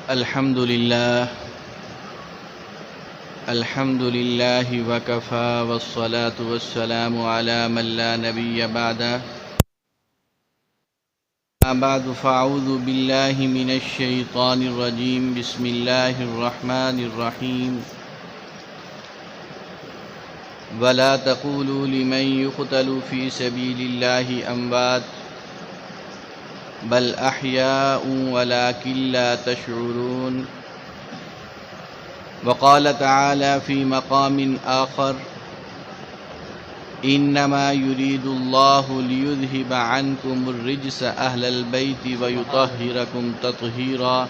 الحمد لله وكفى والصلاة والسلام على من لا نبي بعده. بعد فأعوذ بالله من الشيطان الرجيم. بسم الله الرحمن الرحيم. ولا تقولوا لمن يقتل في سبيل الله أموات بل أحياء ولكن لا تشعرون. وقال تعالى في مقام آخر: إنما يريد الله ليذهب عنكم الرجس أهل البيت ويطهركم تطهيرا.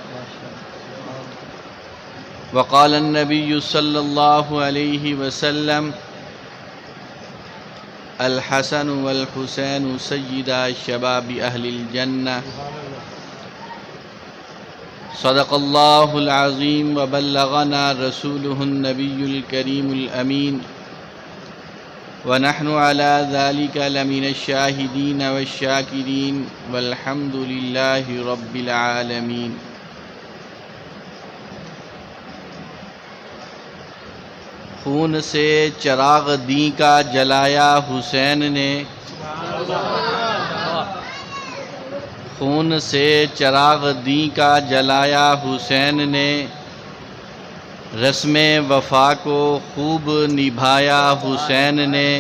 وقال النبي صلى الله عليه وسلم: الحسن والحسين سيدا شباب أهل الجنة. صدق الله العظيم وبلغنا رسوله النبي الكريم الأمين، ونحن على ذلك لمن الشاهدين والشاكرين، والحمد لله رب العالمين. خون سے چراغ دیں کا جلایا حسین نے، خون سے چراغ دیں کا جلایا حسین نے، رسم وفا کو خوب نبھایا حسین نے.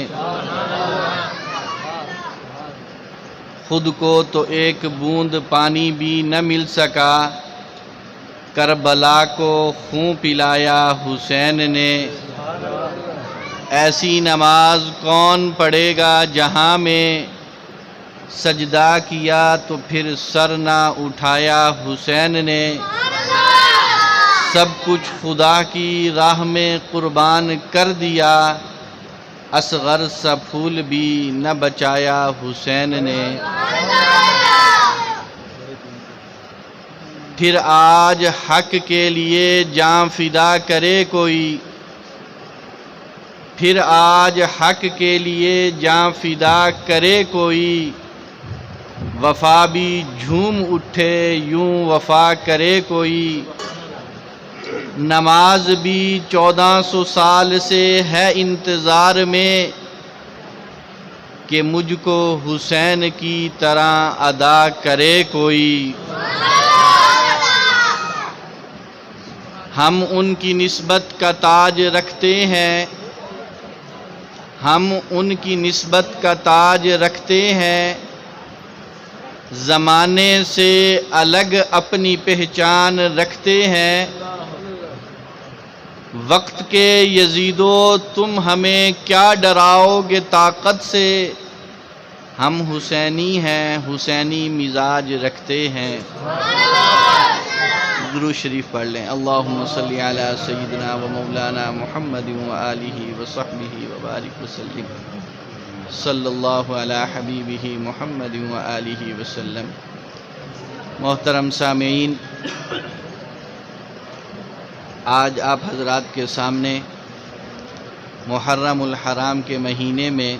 خود کو تو ایک بوند پانی بھی نہ مل سکا، کربلا کو خون پلایا حسین نے. ایسی نماز کون پڑھے گا جہاں میں، سجدہ کیا تو پھر سر نہ اٹھایا حسین نے. سب کچھ خدا کی راہ میں قربان کر دیا، اصغر سا پھول بھی نہ بچایا حسین نے. پھر آج حق کے لیے جاں فدا کرے کوئی، پھر آج حق کے لیے جاں فدا کرے کوئی، وفا بھی جھوم اٹھے یوں وفا کرے کوئی. نماز بھی 1400 سال سے ہے انتظار میں، کہ مجھ کو حسین کی طرح ادا کرے کوئی. ہم ان کی نسبت کا تاج رکھتے ہیں، ہم ان کی نسبت کا تاج رکھتے ہیں، زمانے سے الگ اپنی پہچان رکھتے ہیں. وقت کے یزیدو تم ہمیں کیا ڈراؤ گے طاقت سے، ہم حسینی ہیں، حسینی مزاج رکھتے ہیں. درود شریف پڑھ لیں. اللہم صلی علی سیدنا و مولانا محمد و آلہ و صحبہ و بارک وسلم. صلی اللہ علی حبیبہ محمد و آلہ وسلم. محترم سامعین، آج آپ حضرات کے سامنے محرم الحرام کے مہینے میں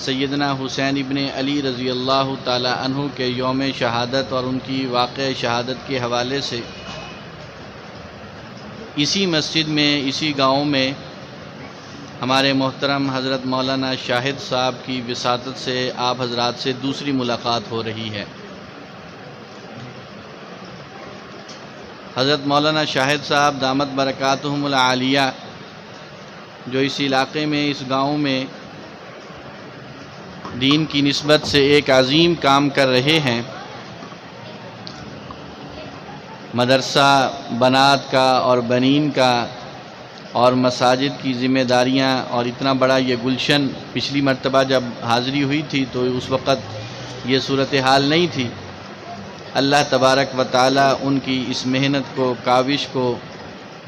سیدنا حسین ابن علی رضی اللہ تعالی عنہ کے یوم شہادت اور ان کی واقع شہادت کے حوالے سے اسی مسجد میں، اسی گاؤں میں ہمارے محترم حضرت مولانا شاہد صاحب کی وساطت سے آپ حضرات سے دوسری ملاقات ہو رہی ہے. حضرت مولانا شاہد صاحب دامت برکاتہم العالیہ، جو اس علاقے میں، اس گاؤں میں دین کی نسبت سے ایک عظیم کام کر رہے ہیں. مدرسہ بنات کا اور بنین کا اور مساجد کی ذمہ داریاں، اور اتنا بڑا یہ گلشن. پچھلی مرتبہ جب حاضری ہوئی تھی تو اس وقت یہ صورتحال نہیں تھی. اللہ تبارک و تعالی ان کی اس محنت کو، کاوش کو،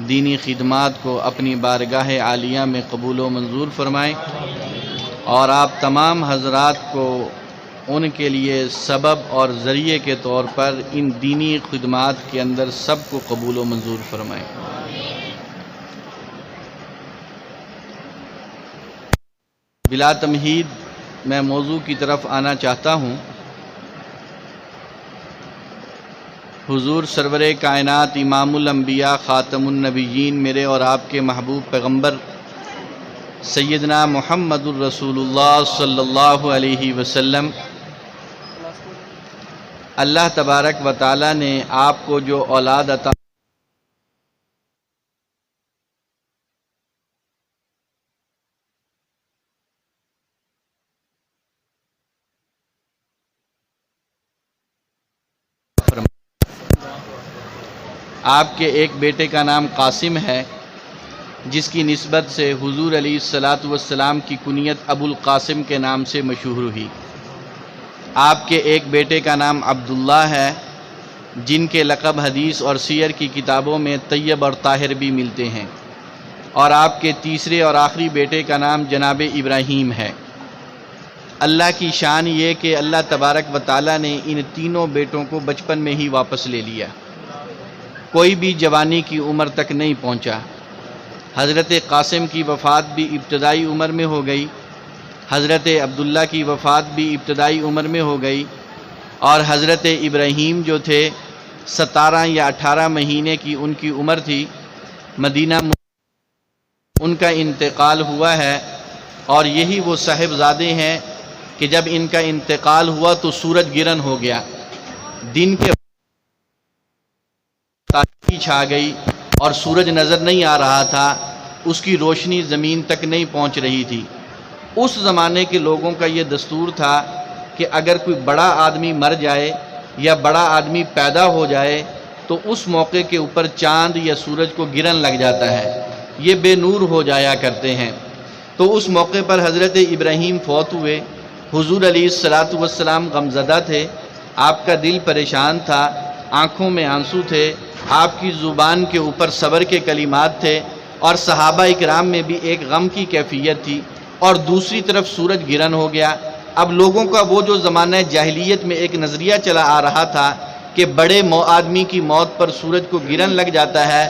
دینی خدمات کو اپنی بارگاہ عالیہ میں قبول و منظور فرمائیں، اور آپ تمام حضرات کو ان کے لیے سبب اور ذریعے کے طور پر ان دینی خدمات کے اندر سب کو قبول و منظور فرمائیں. بلا تمہید میں موضوع کی طرف آنا چاہتا ہوں. حضور سرور کائنات امام الانبیاء خاتم النبیین میرے اور آپ کے محبوب پیغمبر سیدنا محمد الرسول اللہ صلی اللہ علیہ وسلم، اللہ تبارک و تعالی نے آپ کو جو اولاد عطا آپ کے ایک بیٹے کا نام قاسم ہے، جس کی نسبت سے حضور علیہ الصلاۃ والسلام کی کنیت ابو القاسم کے نام سے مشہور ہوئی۔ آپ کے ایک بیٹے کا نام عبداللہ ہے، جن کے لقب حدیث اور سیر کی کتابوں میں طیب اور طاہر بھی ملتے ہیں، اور آپ کے تیسرے اور آخری بیٹے کا نام جناب ابراہیم ہے۔ اللہ کی شان یہ کہ اللہ تبارک و تعالی نے ان تینوں بیٹوں کو بچپن میں ہی واپس لے لیا، کوئی بھی جوانی کی عمر تک نہیں پہنچا۔ حضرت قاسم کی وفات بھی ابتدائی عمر میں ہو گئی، حضرت عبداللہ کی وفات بھی ابتدائی عمر میں ہو گئی، اور حضرت ابراہیم جو تھے 17 یا 18 مہینے کی ان کی عمر تھی، مدینہ ان کا انتقال ہوا ہے۔ اور یہی وہ صاحبزادے ہیں کہ جب ان کا انتقال ہوا تو سورج گرہن ہو گیا، دن کے تاریکی چھا گئی اور سورج نظر نہیں آ رہا تھا، اس کی روشنی زمین تک نہیں پہنچ رہی تھی۔ اس زمانے کے لوگوں کا یہ دستور تھا کہ اگر کوئی بڑا آدمی مر جائے یا بڑا آدمی پیدا ہو جائے تو اس موقع کے اوپر چاند یا سورج کو گرہن لگ جاتا ہے، یہ بے نور ہو جایا کرتے ہیں۔ تو اس موقع پر حضرت ابراہیم فوت ہوئے، حضور علیہ الصلاۃ والسلام غمزدہ تھے، آپ کا دل پریشان تھا، آنکھوں میں آنسو تھے، آپ کی زبان کے اوپر صبر کے کلمات تھے، اور صحابہ اکرام میں بھی ایک غم کی کیفیت تھی، اور دوسری طرف سورج گرہن ہو گیا۔ اب لوگوں کا وہ جو زمانہ جاہلیت میں ایک نظریہ چلا آ رہا تھا کہ بڑے آدمی کی موت پر سورج کو گرہن لگ جاتا ہے،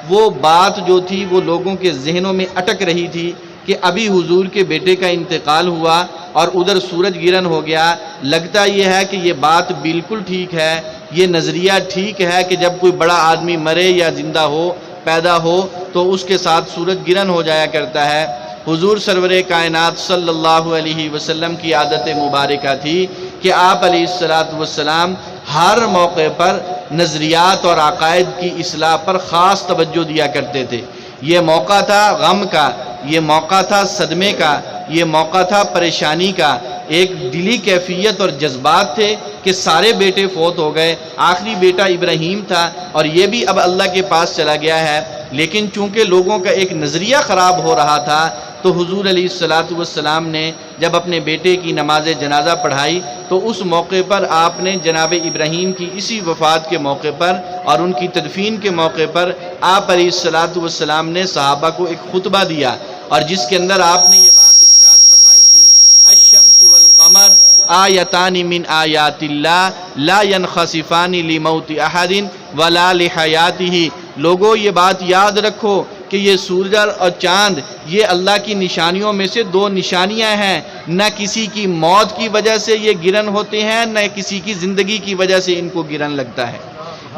وہ بات جو تھی وہ لوگوں کے ذہنوں میں اٹک رہی تھی کہ ابھی حضور کے بیٹے کا انتقال ہوا اور ادھر سورج گرہن ہو گیا۔ لگتا یہ ہے کہ یہ بات بالکل ٹھیک ہے، یہ نظریہ ٹھیک ہے کہ جب کوئی بڑا آدمی مرے یا زندہ ہو پیدا ہو تو اس کے ساتھ سورج گرہن ہو جایا کرتا ہے۔ حضور سرور کائنات صلی اللہ علیہ وسلم کی عادت مبارکہ تھی کہ آپ علیہ الصلاۃ والسلام ہر موقع پر نظریات اور عقائد کی اصلاح پر خاص توجہ دیا کرتے تھے۔ یہ موقع تھا غم کا، یہ موقع تھا صدمے کا، یہ موقع تھا پریشانی کا، ایک دلی کیفیت اور جذبات تھے کہ سارے بیٹے فوت ہو گئے، آخری بیٹا ابراہیم تھا اور یہ بھی اب اللہ کے پاس چلا گیا ہے۔ لیکن چونکہ لوگوں کا ایک نظریہ خراب ہو رہا تھا تو حضور علیہ الصلاۃ والسلام نے جب اپنے بیٹے کی نماز جنازہ پڑھائی تو اس موقع پر آپ نے جناب ابراہیم کی اسی وفات کے موقع پر اور ان کی تدفین کے موقع پر آپ علیہ الصلاۃ والسلام نے صحابہ کو ایک خطبہ دیا، اور جس کے اندر آپ نے یہ بات ارشاد فرمائی تھی، الشمس والقمر آیتان من آیات اللہ لا ینخسفان لموت احد ولا لحیاتہ۔ لوگوں یہ بات یاد رکھو کہ یہ سورج اور چاند یہ اللہ کی نشانیوں میں سے دو نشانیاں ہیں، نہ کسی کی موت کی وجہ سے یہ گرہن ہوتے ہیں، نہ کسی کی زندگی کی وجہ سے ان کو گرہن لگتا ہے۔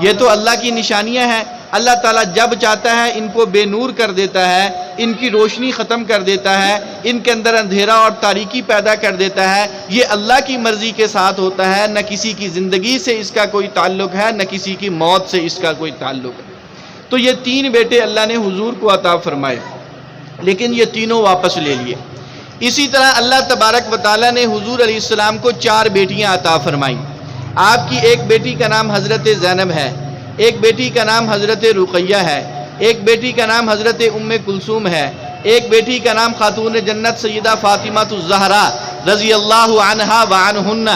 یہ تو اللہ کی نشانیاں ہیں۔ اللہ تعالیٰ جب چاہتا ہے ان کو بے نور کر دیتا ہے، ان کی روشنی ختم کر دیتا ہے، ان کے اندر اندھیرا اور تاریکی پیدا کر دیتا ہے۔ یہ اللہ کی مرضی کے ساتھ ہوتا ہے، نہ کسی کی زندگی سے اس کا کوئی تعلق ہے، نہ کسی کی موت سے اس کا کوئی تعلق ہے۔ تو یہ تین بیٹے اللہ نے حضور کو عطا فرمائے، لیکن یہ تینوں واپس لے لیے۔ اسی طرح اللہ تبارک و تعالیٰ نے حضور علیہ السلام کو 4 بیٹیاں عطا فرمائیں۔ آپ کی ایک بیٹی کا نام حضرت زینب ہے، ایک بیٹی کا نام حضرت رقیہ ہے، ایک بیٹی کا نام حضرت ام کلثوم ہے، ایک بیٹی کا نام خاتون جنت سیدہ فاطمہ الزہرا رضی اللہ عنہا وعنہن۔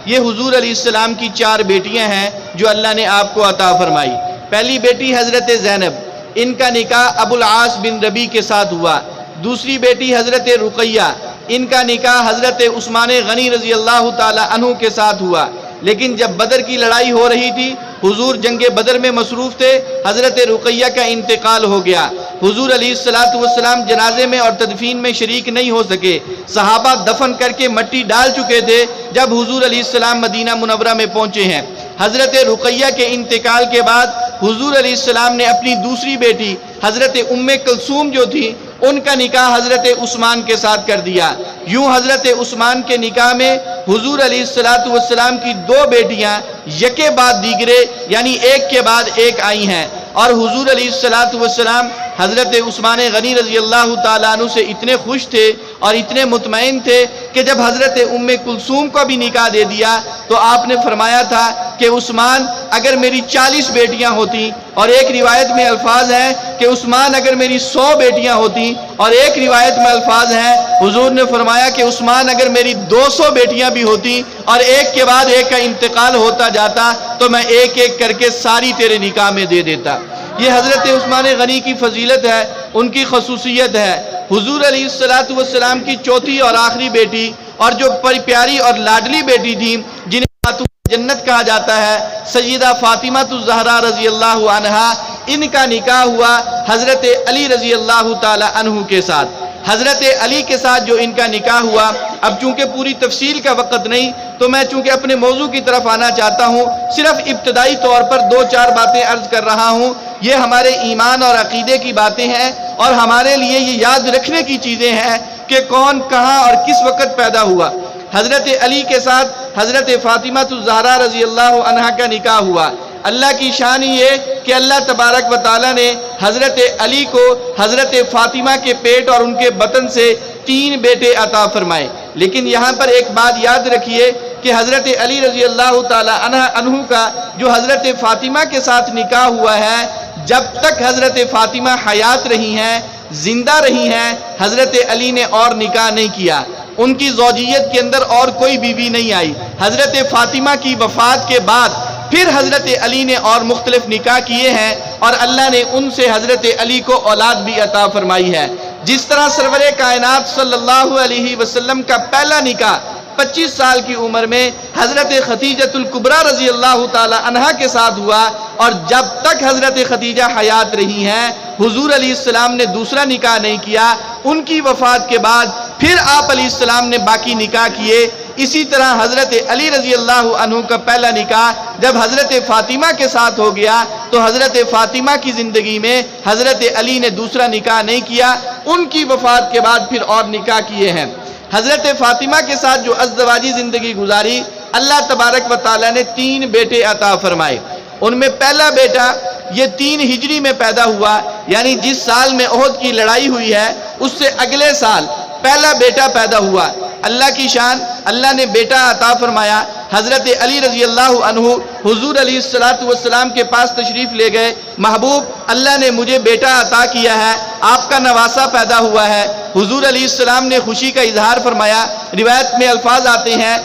یہ حضور علیہ السلام کی 4 بیٹیاں ہیں جو اللہ نے آپ کو عطا فرمائی۔ پہلی بیٹی حضرت زینب، ان کا نکاح ابو العاص بن ربیع کے ساتھ ہوا۔ دوسری بیٹی حضرت رقیہ، ان کا نکاح حضرت عثمان غنی رضی اللہ تعالی عنہ کے ساتھ ہوا۔ لیکن جب بدر کی لڑائی ہو رہی تھی، حضور جنگ بدر میں مصروف تھے، حضرت رقیہ کا انتقال ہو گیا۔ حضور علیہ الصلاۃ والسلام جنازے میں اور تدفین میں شریک نہیں ہو سکے، صحابہ دفن کر کے مٹی ڈال چکے تھے جب حضور علیہ السلام مدینہ منورہ میں پہنچے ہیں۔ حضرت رقیہ کے انتقال کے بعد حضور علیہ السلام نے اپنی دوسری بیٹی حضرت ام کلثوم جو تھی ان کا نکاح حضرت عثمان کے ساتھ کر دیا۔ یوں حضرت عثمان کے نکاح میں حضور علیہ السلام کی دو بیٹیاں یکے بعد دیگرے یعنی ایک کے بعد ایک آئی ہیں، اور حضور علیہ السلام حضرت عثمان غنی رضی اللہ تعالیٰ عنہ سے اتنے خوش تھے اور اتنے مطمئن تھے کہ جب حضرت ام کلثوم کو بھی نکاح دے دیا تو آپ نے فرمایا تھا کہ عثمان اگر میری 40 بیٹیاں ہوتی، اور ایک روایت میں الفاظ ہیں کہ عثمان اگر میری 100 بیٹیاں ہوتی، اور ایک روایت میں الفاظ ہیں حضور نے فرمایا کہ عثمان اگر میری 200 بیٹیاں بھی ہوتی اور ایک کے بعد ایک کا انتقال ہوتا جاتا تو میں ایک ایک کر کے ساری تیرے نکاح میں دے دیتا۔ یہ حضرت عثمان غنی کی فضیلت ہے، ان کی خصوصیت ہے۔ حضور علیہ السلام کی چوتھی اور آخری بیٹی اور جو پیاری اور لاڈلی بیٹی تھی جنہیں خاتون جنت کہا جاتا ہے، سیدہ فاطمہ الزہرا رضی اللہ عنہا، ان کا نکاح ہوا حضرت علی رضی اللہ تعالی عنہ کے ساتھ۔ حضرت علی کے ساتھ جو ان کا نکاح ہوا، اب چونکہ پوری تفصیل کا وقت نہیں تو میں چونکہ اپنے موضوع کی طرف آنا چاہتا ہوں، صرف ابتدائی طور پر 2-4 باتیں عرض کر رہا ہوں۔ یہ ہمارے ایمان اور عقیدے کی باتیں ہیں اور ہمارے لیے یہ یاد رکھنے کی چیزیں ہیں کہ کون کہاں اور کس وقت پیدا ہوا۔ حضرت علی کے ساتھ حضرت فاطمہ الزہرا رضی اللہ عنہا کا نکاح ہوا۔ اللہ کی شان یہ کہ اللہ تبارک و تعالیٰ نے حضرت علی کو حضرت فاطمہ کے پیٹ اور ان کے بطن سے 3 بیٹے عطا فرمائے۔ لیکن یہاں پر ایک بات یاد رکھیے کہ حضرت علی رضی اللہ تعالی عنہ کا جو حضرت فاطمہ کے ساتھ نکاح ہوا ہے، جب تک حضرت فاطمہ حیات رہی ہیں، زندہ رہی ہیں، حضرت علی نے اور نکاح نہیں کیا۔ ان کی زوجیت کے اندر اور کوئی بیوی نہیں آئی۔ حضرت فاطمہ کی وفات کے بعد پھر حضرت علی نے اور مختلف نکاح کیے ہیں اور اللہ نے ان سے حضرت علی کو اولاد بھی عطا فرمائی ہے۔ جس طرح سرور کائنات صلی اللہ علیہ وسلم کا پہلا نکاح 25 سال کی عمر میں حضرت خدیجہ الکبریٰ رضی اللہ تعالی عنہا کے ساتھ ہوا، اور جب تک حضرت خدیجہ حیات رہی ہیں حضور علیہ السلام نے دوسرا نکاح نہیں کیا۔ ان کی وفات کے بعد پھر آپ علیہ السلام نے باقی نکاح کیے۔ اسی طرح حضرت علی رضی اللہ عنہ کا پہلا نکاح جب حضرت فاطمہ کے ساتھ ہو گیا تو حضرت فاطمہ کی زندگی میں حضرت علی نے دوسرا نکاح نہیں کیا۔ ان کی وفات کے بعد پھر اور نکاح کیے ہیں۔ حضرت فاطمہ کے ساتھ جو ازدواجی زندگی گزاری، اللہ تبارک و تعالیٰ نے 3 بیٹے عطا فرمائے۔ ان میں پہلا بیٹا یہ 3 ہجری میں پیدا ہوا، یعنی جس سال میں احد کی لڑائی ہوئی ہے اس سے اگلے سال پہلا بیٹا پیدا ہوا۔ اللہ کی شان، اللہ نے بیٹا عطا فرمایا۔ حضرت علی رضی اللہ عنہ حضور علیہ السلام کے پاس تشریف لے گئے، محبوب اللہ نے مجھے بیٹا عطا کیا ہے، آپ کا نواسا پیدا ہوا ہے۔ حضور علیہ السلام نے خوشی کا اظہار فرمایا۔ روایت میں الفاظ آتے ہیں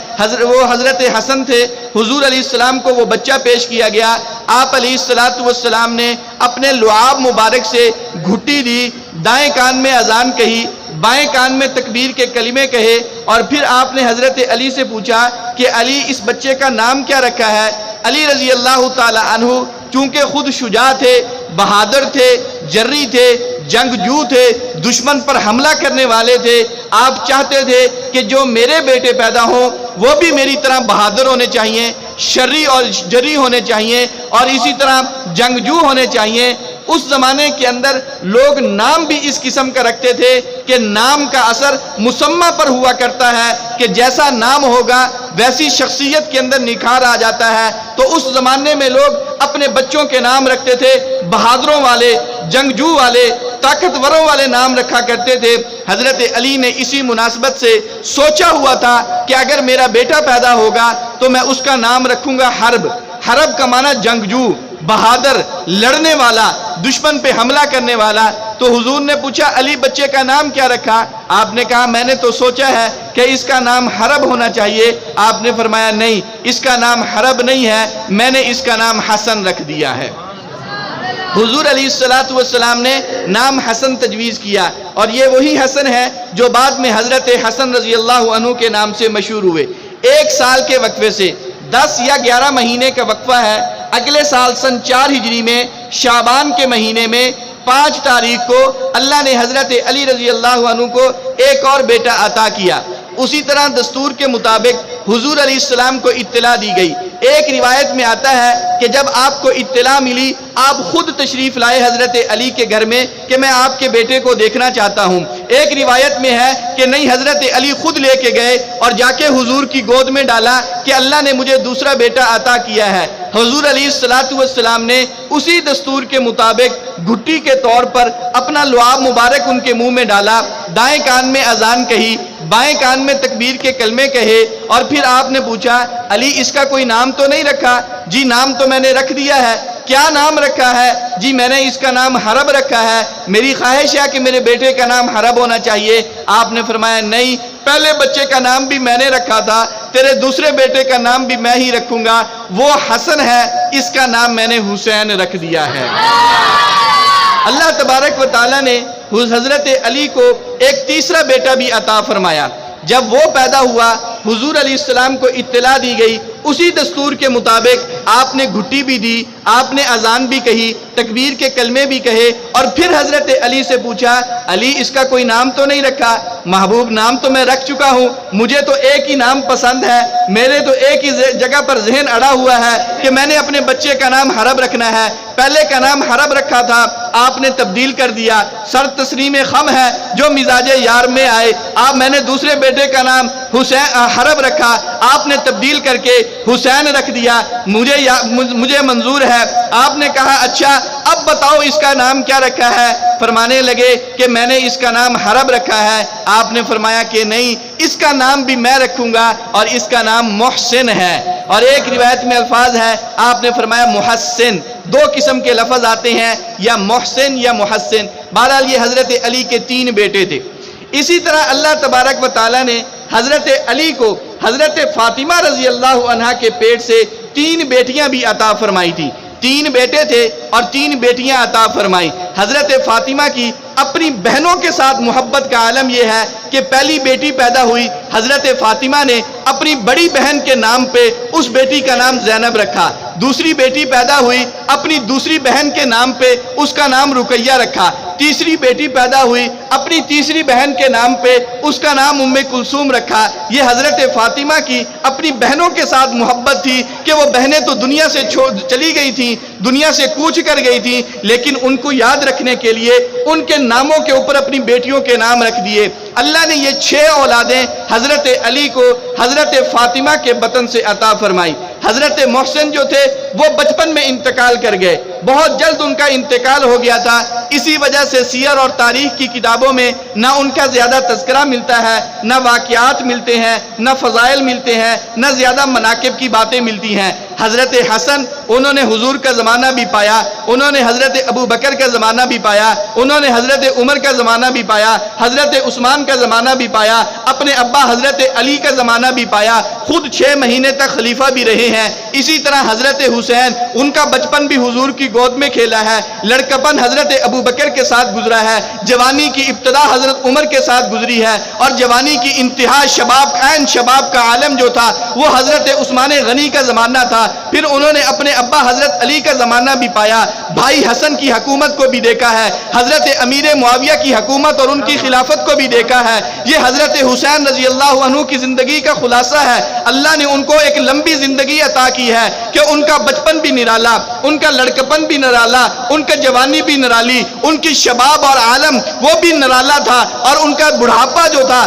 وہ حضرت حسن تھے، حضور علیہ السلام کو وہ بچہ پیش کیا گیا۔ آپ علیہ السلام نے اپنے لعاب مبارک سے گھٹی دی، دائیں کان میں اذان کہی، بائیں کان میں تکبیر کے کلمے کہے، اور پھر آپ نے حضرت علی سے پوچھا کہ علی اس بچے کا نام کیا رکھا ہے؟ علی رضی اللہ تعالی عنہ چونکہ خود شجاع تھے، بہادر تھے، جری تھے، جنگجو تھے، دشمن پر حملہ کرنے والے تھے، آپ چاہتے تھے کہ جو میرے بیٹے پیدا ہوں وہ بھی میری طرح بہادر ہونے چاہیے، شری اور جری ہونے چاہیے، اور اسی طرح جنگجو ہونے چاہیے۔ اس زمانے کے اندر لوگ نام بھی اس قسم کا رکھتے تھے کہ نام کا اثر مسمى پر ہوا کرتا ہے کہ جیسا نام ہوگا ویسی شخصیت کے اندر نکھار آ جاتا ہے۔ تو اس زمانے میں لوگ اپنے بچوں کے نام رکھتے تھے، بہادروں والے، جنگجو والے، طاقتوروں والے نام رکھا کرتے تھے۔ حضرت علی نے اسی مناسبت سے سوچا ہوا تھا کہ اگر میرا بیٹا پیدا ہوگا تو میں اس کا نام رکھوں گا حرب۔ حرب کا معنی جنگجو، بہادر، لڑنے والا، دشمن پہ حملہ کرنے والا۔ تو حضور نے پوچھا علی بچے کا نام کیا رکھا؟ آپ نے کہا میں نے تو سوچا ہے کہ اس کا نام حرب ہونا چاہیے۔ آپ نے فرمایا نہیں، اس کا نام حرب نہیں ہے، میں نے اس کا نام حسن رکھ دیا ہے۔ حضور علیہ السلام نے نام حسن تجویز کیا، اور یہ وہی حسن ہے جو بعد میں حضرت حسن رضی اللہ عنہ کے نام سے مشہور ہوئے۔ 1 سال کے وقفے سے 10 یا 11 مہینے کا وقفہ ہے۔ اگلے سال سن 4 ہجری میں شعبان کے مہینے میں 5 تاریخ کو اللہ نے حضرت علی رضی اللہ عنہ کو ایک اور بیٹا عطا کیا۔ اسی طرح دستور کے مطابق حضور علیہ السلام کو اطلاع دی گئی ایک روایت میں آتا ہے کہ جب آپ کو اطلاع ملی آپ خود تشریف لائے حضرت علی کے گھر میں کہ میں آپ کے بیٹے کو دیکھنا چاہتا ہوں۔ ایک روایت میں ہے کہ نہیں، حضرت علی خود لے کے گئے اور جا کے حضور کی گود میں ڈالا کہ اللہ نے مجھے دوسرا بیٹا عطا کیا ہے۔ حضور علیہ السلام نے اسی دستور کے مطابق گھٹی کے طور پر اپنا لعاب مبارک ان کے منہ میں ڈالا، دائیں کان میں اذان کہی، بائیں کان میں تکبیر کے کلمے کہے، اور پھر آپ نے پوچھا علی اس کا کوئی نام تو نہیں رکھا؟ جی نام تو میں نے رکھ دیا ہے۔ کیا نام رکھا ہے؟ جی میں نے اس کا نام حرب رکھا ہے، میری خواہش ہے کہ میرے بیٹے کا نام حرب ہونا چاہیے۔ آپ نے فرمایا نہیں، پہلے بچے کا نام بھی میں نے رکھا تھا، تیرے دوسرے بیٹے کا نام بھی میں ہی رکھوں گا، وہ حسن ہے، اس کا نام میں نے حسین رکھ دیا ہے۔ اللہ تبارک و تعالیٰ نے حضرت علی کو ایک تیسرا بیٹا بھی عطا فرمایا۔ جب وہ پیدا ہوا حضور علیہ السلام کو اطلاع دی گئی، اسی دستور کے مطابق آپ نے گھٹی بھی دی، آپ نے اذان بھی کہی، تکبیر کے کلمے بھی کہے، اور پھر حضرت علی سے پوچھا علی اس کا کوئی نام تو نہیں رکھا؟ محبوب نام تو میں رکھ چکا ہوں، مجھے تو ایک ہی نام پسند ہے، میرے تو ایک ہی جگہ پر ذہن اڑا ہوا ہے کہ میں نے اپنے بچے کا نام حرب رکھنا ہے۔ پہلے کا نام حرب رکھا تھا، آپ نے تبدیل کر دیا، سر تسلیم خم ہے جو مزاج یار میں آئے۔ میں نے دوسرے بیٹے کا نام حرب رکھا، آپ نے تبدیل کر کے حسین رکھ دیا، مجھے منظور ہے۔ آپ نے کہا اچھا اب بتاؤ اس کا نام کیا رکھا ہے؟ فرمانے لگے کہ میں نے اس کا نام حرب رکھا ہے۔ آپ نے فرمایا کہ نہیں، اس کا نام بھی میں رکھوں گا اور اس کا نام محسن ہے۔ اور ایک روایت میں الفاظ ہے آپ نے فرمایا محسن، دو قسم کے لفظ آتے ہیں، یا محسن یا محسن۔ بہرحال یہ حضرت علی کے 3 بیٹے تھے۔ اسی طرح اللہ تبارک و تعالیٰ نے حضرت علی کو حضرت فاطمہ رضی اللہ عنہا کے پیٹ سے 3 بیٹیاں بھی عطا فرمائی تھی۔ 3 بیٹے تھے اور 3 بیٹیاں عطا فرمائی۔ حضرت فاطمہ کی اپنی بہنوں کے ساتھ محبت کا عالم یہ ہے کہ پہلی بیٹی پیدا ہوئی، حضرت فاطمہ نے اپنی بڑی بہن کے نام پہ اس بیٹی کا نام زینب رکھا۔ دوسری بیٹی پیدا ہوئی، اپنی دوسری بہن کے نام پہ اس کا نام رقیہ رکھا۔ تیسری بیٹی پیدا ہوئی، اپنی تیسری بہن کے نام پہ اس کا نام ام کلثوم رکھا۔ یہ حضرت فاطمہ کی اپنی بہنوں کے ساتھ محبت تھی کہ وہ بہنیں تو دنیا سے چلی گئی تھیں، دنیا سے کوچ کر گئی تھیں، لیکن ان کو یاد رکھنے کے لیے ان کے ناموں کے اوپر اپنی بیٹیوں کے نام رکھ دیے۔ اللہ نے یہ 6 اولادیں حضرت علی کو حضرت فاطمہ کے بطن سے عطا فرمائی۔ حضرت محسن جو تھے وہ بچپن میں انتقال کر گئے، بہت جلد ان کا انتقال ہو گیا تھا، اسی وجہ سے سیر اور تاریخ کی کتابوں میں نہ ان کا زیادہ تذکرہ ملتا ہے، نہ واقعات ملتے ہیں، نہ فضائل ملتے ہیں، نہ زیادہ مناقب کی باتیں ملتی ہیں۔ حضرت حسن انہوں نے حضور کا زمانہ بھی پایا، انہوں نے حضرت ابو بکر کا زمانہ بھی پایا، انہوں نے حضرت عمر کا زمانہ بھی پایا، حضرت عثمان کا زمانہ بھی پایا، اپنے ابا حضرت علی کا زمانہ بھی پایا، خود 6 مہینے تک خلیفہ بھی رہے ہیں۔ اسی طرح حضرت حسین، ان کا بچپن بھی حضور کی گود میں کھیلا ہے، لڑکپن حضرت ابو بکر کے ساتھ گزرا ہے، جوانی کی ابتدا حضرت عمر کے ساتھ گزری ہے، اور جوانی کی انتہا شباب، عین شباب کا عالم جو تھا وہ حضرت عثمان غنی کا زمانہ تھا۔ پھر انہوں نے اپنے ابا حضرت علی کا زمانہ بھی پایا، بھائی حسن کی حکومت کو بھی دیکھا ہے، حضرت امیر معاویہ کی حکومت اور ان کی خلافت کو بھی دیکھا ہے۔ یہ حضرت حسین رضی اللہ عنہ کی زندگی کا خلاصہ ہے۔ اللہ نے ان کو ایک لمبی زندگی عطا کی ہے کہ ان کا بچپن بھی نرالا، ان کا لڑکپن بھی نرالا، ان کا جوانی بھی نرالی، ان کی شباب اور عالم وہ بھی نرالا تھا، اور ان کا بڑھاپا جو تھا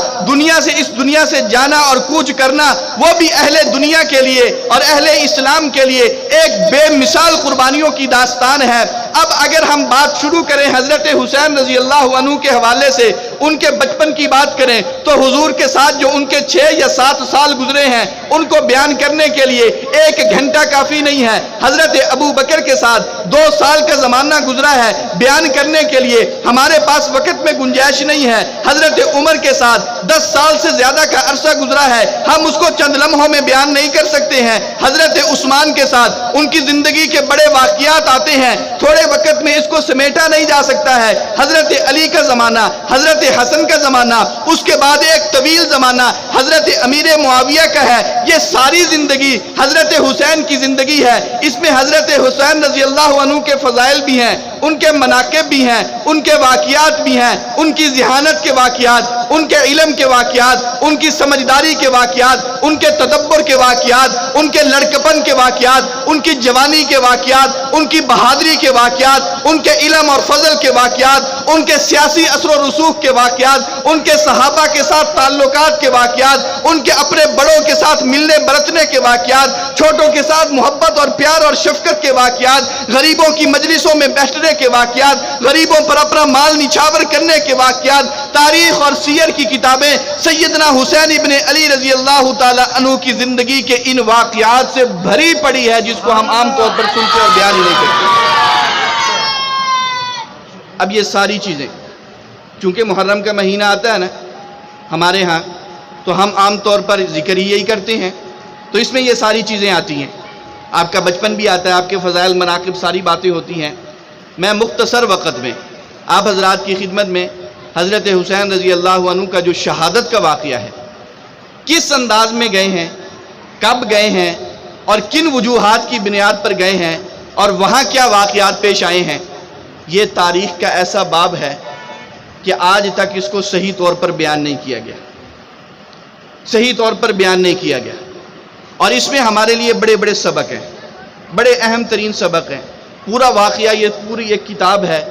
اس دنیا سے جانا اور کوچ کرنا وہ بھی اہل دنیا کے لیے اور اہل اسلام کے لیے ایک بے مثال قربانیوں کی داستان ہے۔ اب اگر ہم بات شروع کریں حضرت حسین رضی اللہ عنہ کے حوالے سے، ان کے بچپن کی بات کریں تو حضور کے ساتھ جو ان کے 6 یا 7 سال گزرے ہیں ان کو بیان کرنے کے لیے 1 گھنٹہ کافی نہیں ہے۔ حضرت ابو بکر کے ساتھ 2 سال کا زمانہ گزرا ہے، بیان کرنے کے لیے ہمارے پاس وقت میں گنجائش نہیں ہے۔ حضرت عمر کے ساتھ 10 سال سے زیادہ کا عرصہ گزرا ہے، ہم اس کو چند لمحوں میں بیان نہیں کر سکتے ہیں۔ حضرت عثمان کے ساتھ ان کی زندگی کے بڑے واقعات آتے ہیں، تھوڑے وقت میں اس کو سمیٹا نہیں جا سکتا ہے۔ حضرت علی کا زمانہ، حضرت حسن کا زمانہ، اس کے بعد ایک طویل زمانہ حضرت امیر معاویہ کا ہے، یہ ساری زندگی حضرت حسین کی زندگی ہے۔ اس میں حضرت حسین رضی اللہ عنہ کے فضائل بھی ہیں، ان کے مناقب بھی ہیں، ان کے واقعات بھی ہیں، ان کی ذہانت کے واقعات، ان کے علم کے واقعات، ان کی سمجھداری کے واقعات، ان کے تدبر کے واقعات، ان کے لڑکپن کے واقعات، ان کی جوانی کے واقعات، ان کی بہادری کے واقعات، ان کے علم اور فضل کے واقعات، ان کے سیاسی اثر و رسوخ کے واقعات، ان کے صحابہ کے ساتھ تعلقات کے واقعات، ان کے اپنے بڑوں کے ساتھ ملنے برتنے کے واقعات، چھوٹوں کے ساتھ محبت اور پیار اور شفقت کے واقعات، غریبوں کی مجلسوں میں بیٹھنے کے واقعات، غریبوں پر اپنا مال نچھاور کرنے کے واقعات، تاریخ اور سیر کی کتابیں سیدنا حسین ابن علی رضی اللہ تعالی عنہ کی زندگی کے ان واقعات سے بھری پڑی ہے، جس کو ہم عام طور پر سنتے اور بیان ہی نہیں کرتے۔ اب یہ ساری چیزیں چونکہ محرم کا مہینہ آتا ہے نا ہمارے ہاں، تو ہم عام طور پر ذکر ہی یہی کرتے ہیں، تو اس میں یہ ساری چیزیں آتی ہیں، آپ کا بچپن بھی آتا ہے، آپ کے فضائل مناقب ساری باتیں ہوتی ہیں۔ میں مختصر وقت میں آپ حضرات کی خدمت میں حضرت حسین رضی اللہ عنہ کا جو شہادت کا واقعہ ہے، کس انداز میں گئے ہیں، کب گئے ہیں اور کن وجوہات کی بنیاد پر گئے ہیں اور وہاں کیا واقعات پیش آئے ہیں، یہ تاریخ کا ایسا باب ہے کہ آج تک اس کو صحیح طور پر بیان نہیں کیا گیا، صحیح طور پر بیان نہیں کیا گیا، اور اس میں ہمارے لیے بڑے بڑے سبق ہیں، بڑے اہم ترین سبق ہیں۔ پورا واقعہ یہ پوری ایک کتاب ہے،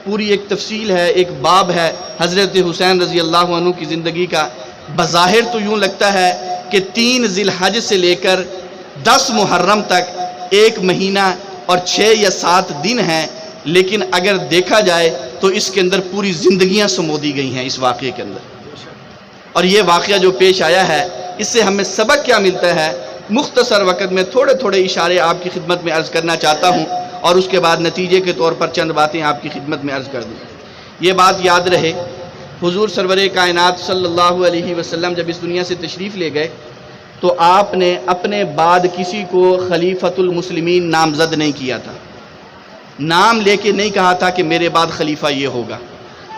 پوری ایک تفصیل ہے، ایک باب ہے حضرت حسین رضی اللہ عنہ کی زندگی کا۔ بظاہر تو یوں لگتا ہے کہ 3 ذی الحج سے لے کر 10 محرم تک 1 مہینہ اور 6 یا 7 دن ہیں، لیکن اگر دیکھا جائے تو اس کے اندر پوری زندگیاں سمو دی گئی ہیں اس واقعے کے اندر۔ اور یہ واقعہ جو پیش آیا ہے، اس سے ہمیں سبق کیا ملتا ہے، مختصر وقت میں تھوڑے تھوڑے اشارے آپ کی خدمت میں عرض کرنا چاہتا ہوں، اور اس کے بعد نتیجے کے طور پر چند باتیں آپ کی خدمت میں عرض کر دوں۔ یہ بات یاد رہے، حضور سرور کائنات صلی اللہ علیہ وسلم جب اس دنیا سے تشریف لے گئے تو آپ نے اپنے بعد کسی کو خلیفۃ المسلمین نامزد نہیں کیا تھا، نام لے کے نہیں کہا تھا کہ میرے بعد خلیفہ یہ ہوگا،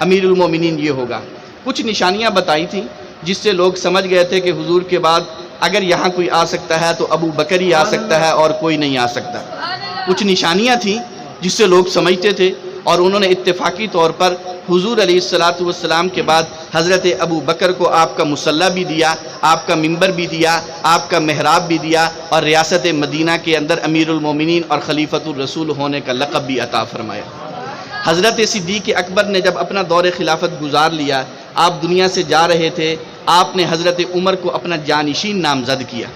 امیر المومنین یہ ہوگا۔ کچھ نشانیاں بتائی تھیں جس سے لوگ سمجھ گئے تھے کہ حضور کے بعد اگر یہاں کوئی آ سکتا ہے تو ابو بکر ہی آ سکتا ہے اور کوئی نہیں آ سکتا۔ کچھ نشانیاں تھیں جس سے لوگ سمجھتے تھے، اور انہوں نے اتفاقی طور پر حضور علیہ السلام کے بعد حضرت ابو بکر کو آپ کا مصلی بھی دیا، آپ کا منبر بھی دیا، آپ کا محراب بھی دیا، اور ریاست مدینہ کے اندر امیر المومنین اور خلیفۃ الرسول ہونے کا لقب بھی عطا فرمایا۔ حضرت صدیق اکبر نے جب اپنا دور خلافت گزار لیا، آپ دنیا سے جا رہے تھے، آپ نے حضرت عمر کو اپنا جانشین نامزد کیا،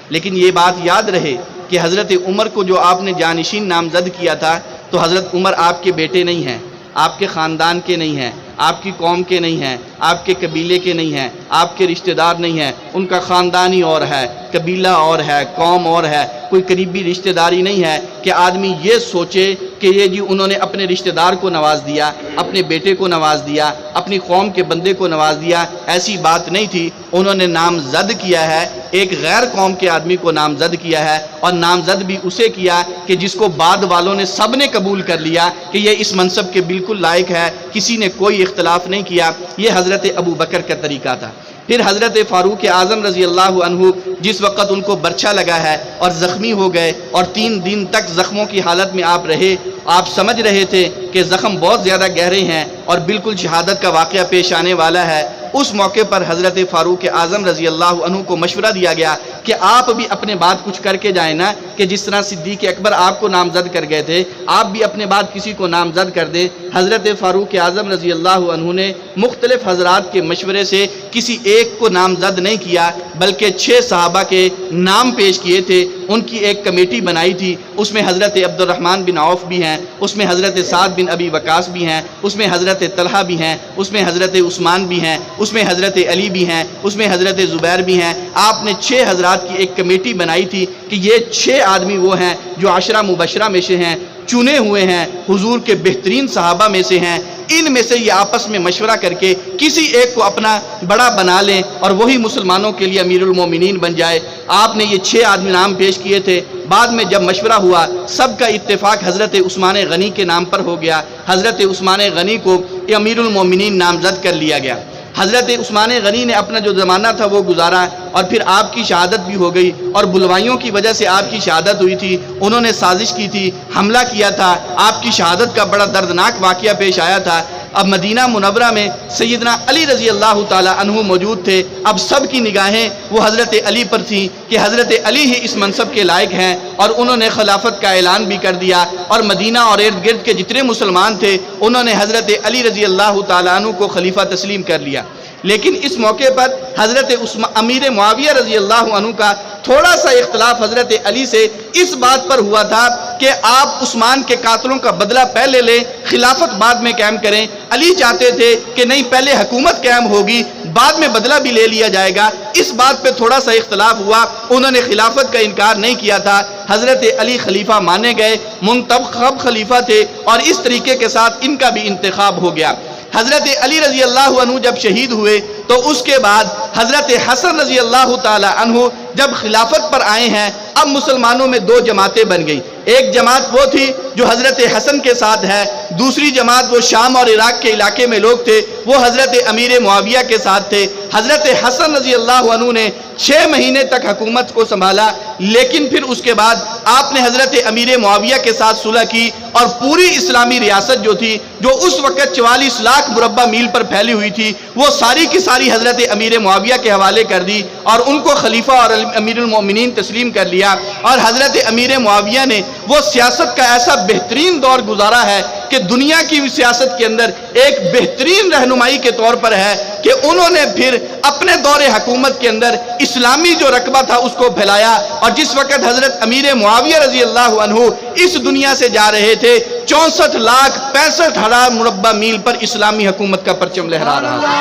لیکن یہ بات یاد رہے کہ حضرت عمر کو جو آپ نے جانشین نامزد کیا تھا تو حضرت عمر آپ کے بیٹے نہیں ہیں، آپ کے خاندان کے نہیں ہیں، آپ کی قوم کے نہیں ہیں، آپ کے قبیلے کے نہیں ہیں، آپ کے رشتہ دار نہیں ہیں، ان کا خاندان ہی اور ہے، قبیلہ اور ہے، قوم اور ہے، کوئی قریبی رشتہ داری نہیں ہے کہ آدمی یہ سوچے کہ یہ جی انہوں نے اپنے رشتہ دار کو نواز دیا، اپنے بیٹے کو نواز دیا، اپنی قوم کے بندے کو نواز دیا۔ ایسی بات نہیں تھی، انہوں نے نامزد کیا ہے، ایک غیر قوم کے آدمی کو نامزد کیا ہے، اور نامزد بھی اسے کیا کہ جس کو بعد والوں نے سب نے قبول کر لیا کہ یہ اس منصب کے بالکل لائق ہے، کسی نے کوئی اختلاف نہیں کیا۔ یہ حضرت ابو بکر کا طریقہ تھا۔ پھر حضرت فاروق اعظم رضی اللہ عنہ جس وقت ان کو برچھا لگا ہے اور زخمی ہو گئے، اور 3 دن تک زخموں کی حالت میں آپ رہے، آپ سمجھ رہے تھے کہ زخم بہت زیادہ گہرے ہیں اور بالکل شہادت کا واقعہ پیش آنے والا ہے۔ اس موقع پر حضرت فاروق اعظم رضی اللہ عنہ کو مشورہ دیا گیا کہ آپ بھی اپنے بعد کچھ کر کے جائیں نا، کہ جس طرح صدیق اکبر آپ کو نامزد کر گئے تھے، آپ بھی اپنے بعد کسی کو نامزد کر دیں۔ حضرت فاروق اعظم رضی اللہ عنہ نے مختلف حضرات کے مشورے سے کسی ایک کو نامزد نہیں کیا، بلکہ 6 صحابہ کے نام پیش کیے تھے، ان کی ایک کمیٹی بنائی تھی، اس میں حضرت عبد الرحمن بن عوف بھی ہیں، اس میں حضرت سعد بن ابی وقاص بھی ہیں، اس میں حضرت طلحہ بھی ہیں، اس میں حضرت عثمان بھی ہیں، اس میں حضرت علی بھی ہیں، اس میں حضرت زبیر بھی ہیں۔ آپ نے 6 حضرات کی ایک کمیٹی بنائی تھی کہ یہ 6 آدمی وہ ہیں جو 10 مبشرہ میں سے ہیں، چنے ہوئے ہیں، حضور کے بہترین صحابہ میں سے ہیں۔ ان میں سے یہ آپس میں مشورہ کر کے کسی ایک کو اپنا بڑا بنا لیں اور وہی مسلمانوں کے لیے امیر المومنین بن جائے۔ آپ نے یہ 6 آدمی نام پیش کیے تھے۔ بعد میں جب مشورہ ہوا، سب کا اتفاق حضرت عثمان غنی کے نام پر ہو گیا، حضرت عثمان غنی کو امیر المومنین نامزد کر لیا گیا۔ حضرت عثمان غنی نے اپنا جو زمانہ تھا وہ گزارا اور پھر آپ کی شہادت بھی ہو گئی، اور بلوائیوں کی وجہ سے آپ کی شہادت ہوئی تھی، انہوں نے سازش کی تھی، حملہ کیا تھا، آپ کی شہادت کا بڑا دردناک واقعہ پیش آیا تھا۔ اب مدینہ منورہ میں سیدنا علی رضی اللہ تعالی عنہ موجود تھے، اب سب کی نگاہیں وہ حضرت علی پر تھیں کہ حضرت علی ہی اس منصب کے لائق ہیں، اور انہوں نے خلافت کا اعلان بھی کر دیا، اور مدینہ اور ارد گرد کے جتنے مسلمان تھے انہوں نے حضرت علی رضی اللہ تعالی عنہ کو خلیفہ تسلیم کر لیا۔ لیکن اس موقع پر حضرت امیر معاویہ رضی اللہ عنہ کا تھوڑا سا اختلاف حضرت علی سے اس بات پر ہوا تھا کہ آپ عثمان کے قاتلوں کا بدلہ پہلے لیں، خلافت بعد میں قائم کریں۔ علی چاہتے تھے کہ نہیں، پہلے حکومت قائم ہوگی، بعد میں بدلہ بھی لے لیا جائے گا۔ اس بات پہ تھوڑا سا اختلاف ہوا، انہوں نے خلافت کا انکار نہیں کیا تھا۔ حضرت علی خلیفہ مانے گئے، منتخب خلیفہ تھے، اور اس طریقے کے ساتھ ان کا بھی انتخاب ہو گیا۔ حضرت علی رضی اللہ عنہ جب شہید ہوئے تو اس کے بعد حضرت حسن رضی اللہ تعالی عنہ جب خلافت پر آئے ہیں، اب مسلمانوں میں دو جماعتیں بن گئیں۔ ایک جماعت وہ تھی جو حضرت حسن کے ساتھ ہے، دوسری جماعت وہ شام اور عراق کے علاقے میں لوگ تھے، وہ حضرت امیر معاویہ کے ساتھ تھے۔ حضرت حسن رضی اللہ عنہ نے 6 مہینے تک حکومت کو سنبھالا، لیکن پھر اس کے بعد آپ نے حضرت امیر معاویہ کے ساتھ صلح کی، اور پوری اسلامی ریاست جو تھی، جو اس وقت 44 لاکھ مربع میل پر پھیلی ہوئی تھی، وہ ساری کی ساری حضرت امیر معاویہ کے حوالے کر دی، اور ان کو خلیفہ اور امیر المومنین تسلیم کر لیا۔ اور حضرت امیر معاویہ نے وہ سیاست کا ایسا بہترین دور گزارا ہے کہ دنیا کی سیاست کے اندر ایک بہترین رہنمائی کے طور پر ہے کہ انہوں نے پھر اپنے دور حکومت کے اندر اسلامی جو رقبہ تھا اس کو پھیلایا، اور جس وقت حضرت امیر معاویہ رضی اللہ عنہ اس دنیا سے جا رہے تھے، 64,65,000 مربع میل پر اسلامی حکومت کا پرچم لہرا رہا تھا۔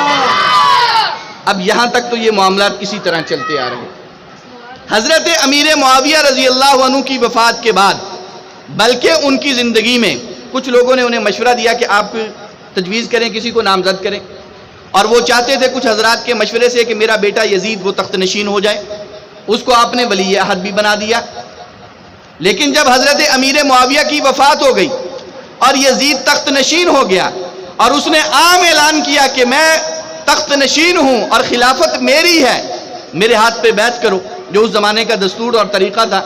اب یہاں تک تو یہ معاملات اسی طرح چلتے آ رہے ہیں۔ حضرت امیر معاویہ رضی اللہ عنہ کی وفات کے بعد، بلکہ ان کی زندگی میں کچھ لوگوں نے انہیں مشورہ دیا کہ آپ تجویز کریں، کسی کو نامزد کریں، اور وہ چاہتے تھے کچھ حضرات کے مشورے سے کہ میرا بیٹا یزید وہ تخت نشین ہو جائے، اس کو آپ نے ولی عہد بھی بنا دیا۔ لیکن جب حضرت امیر معاویہ کی وفات ہو گئی اور یزید تخت نشین ہو گیا، اور اس نے عام اعلان کیا کہ میں تخت نشین ہوں اور خلافت میری ہے، میرے ہاتھ پہ بیعت کرو، جو اس زمانے کا دستور اور طریقہ تھا۔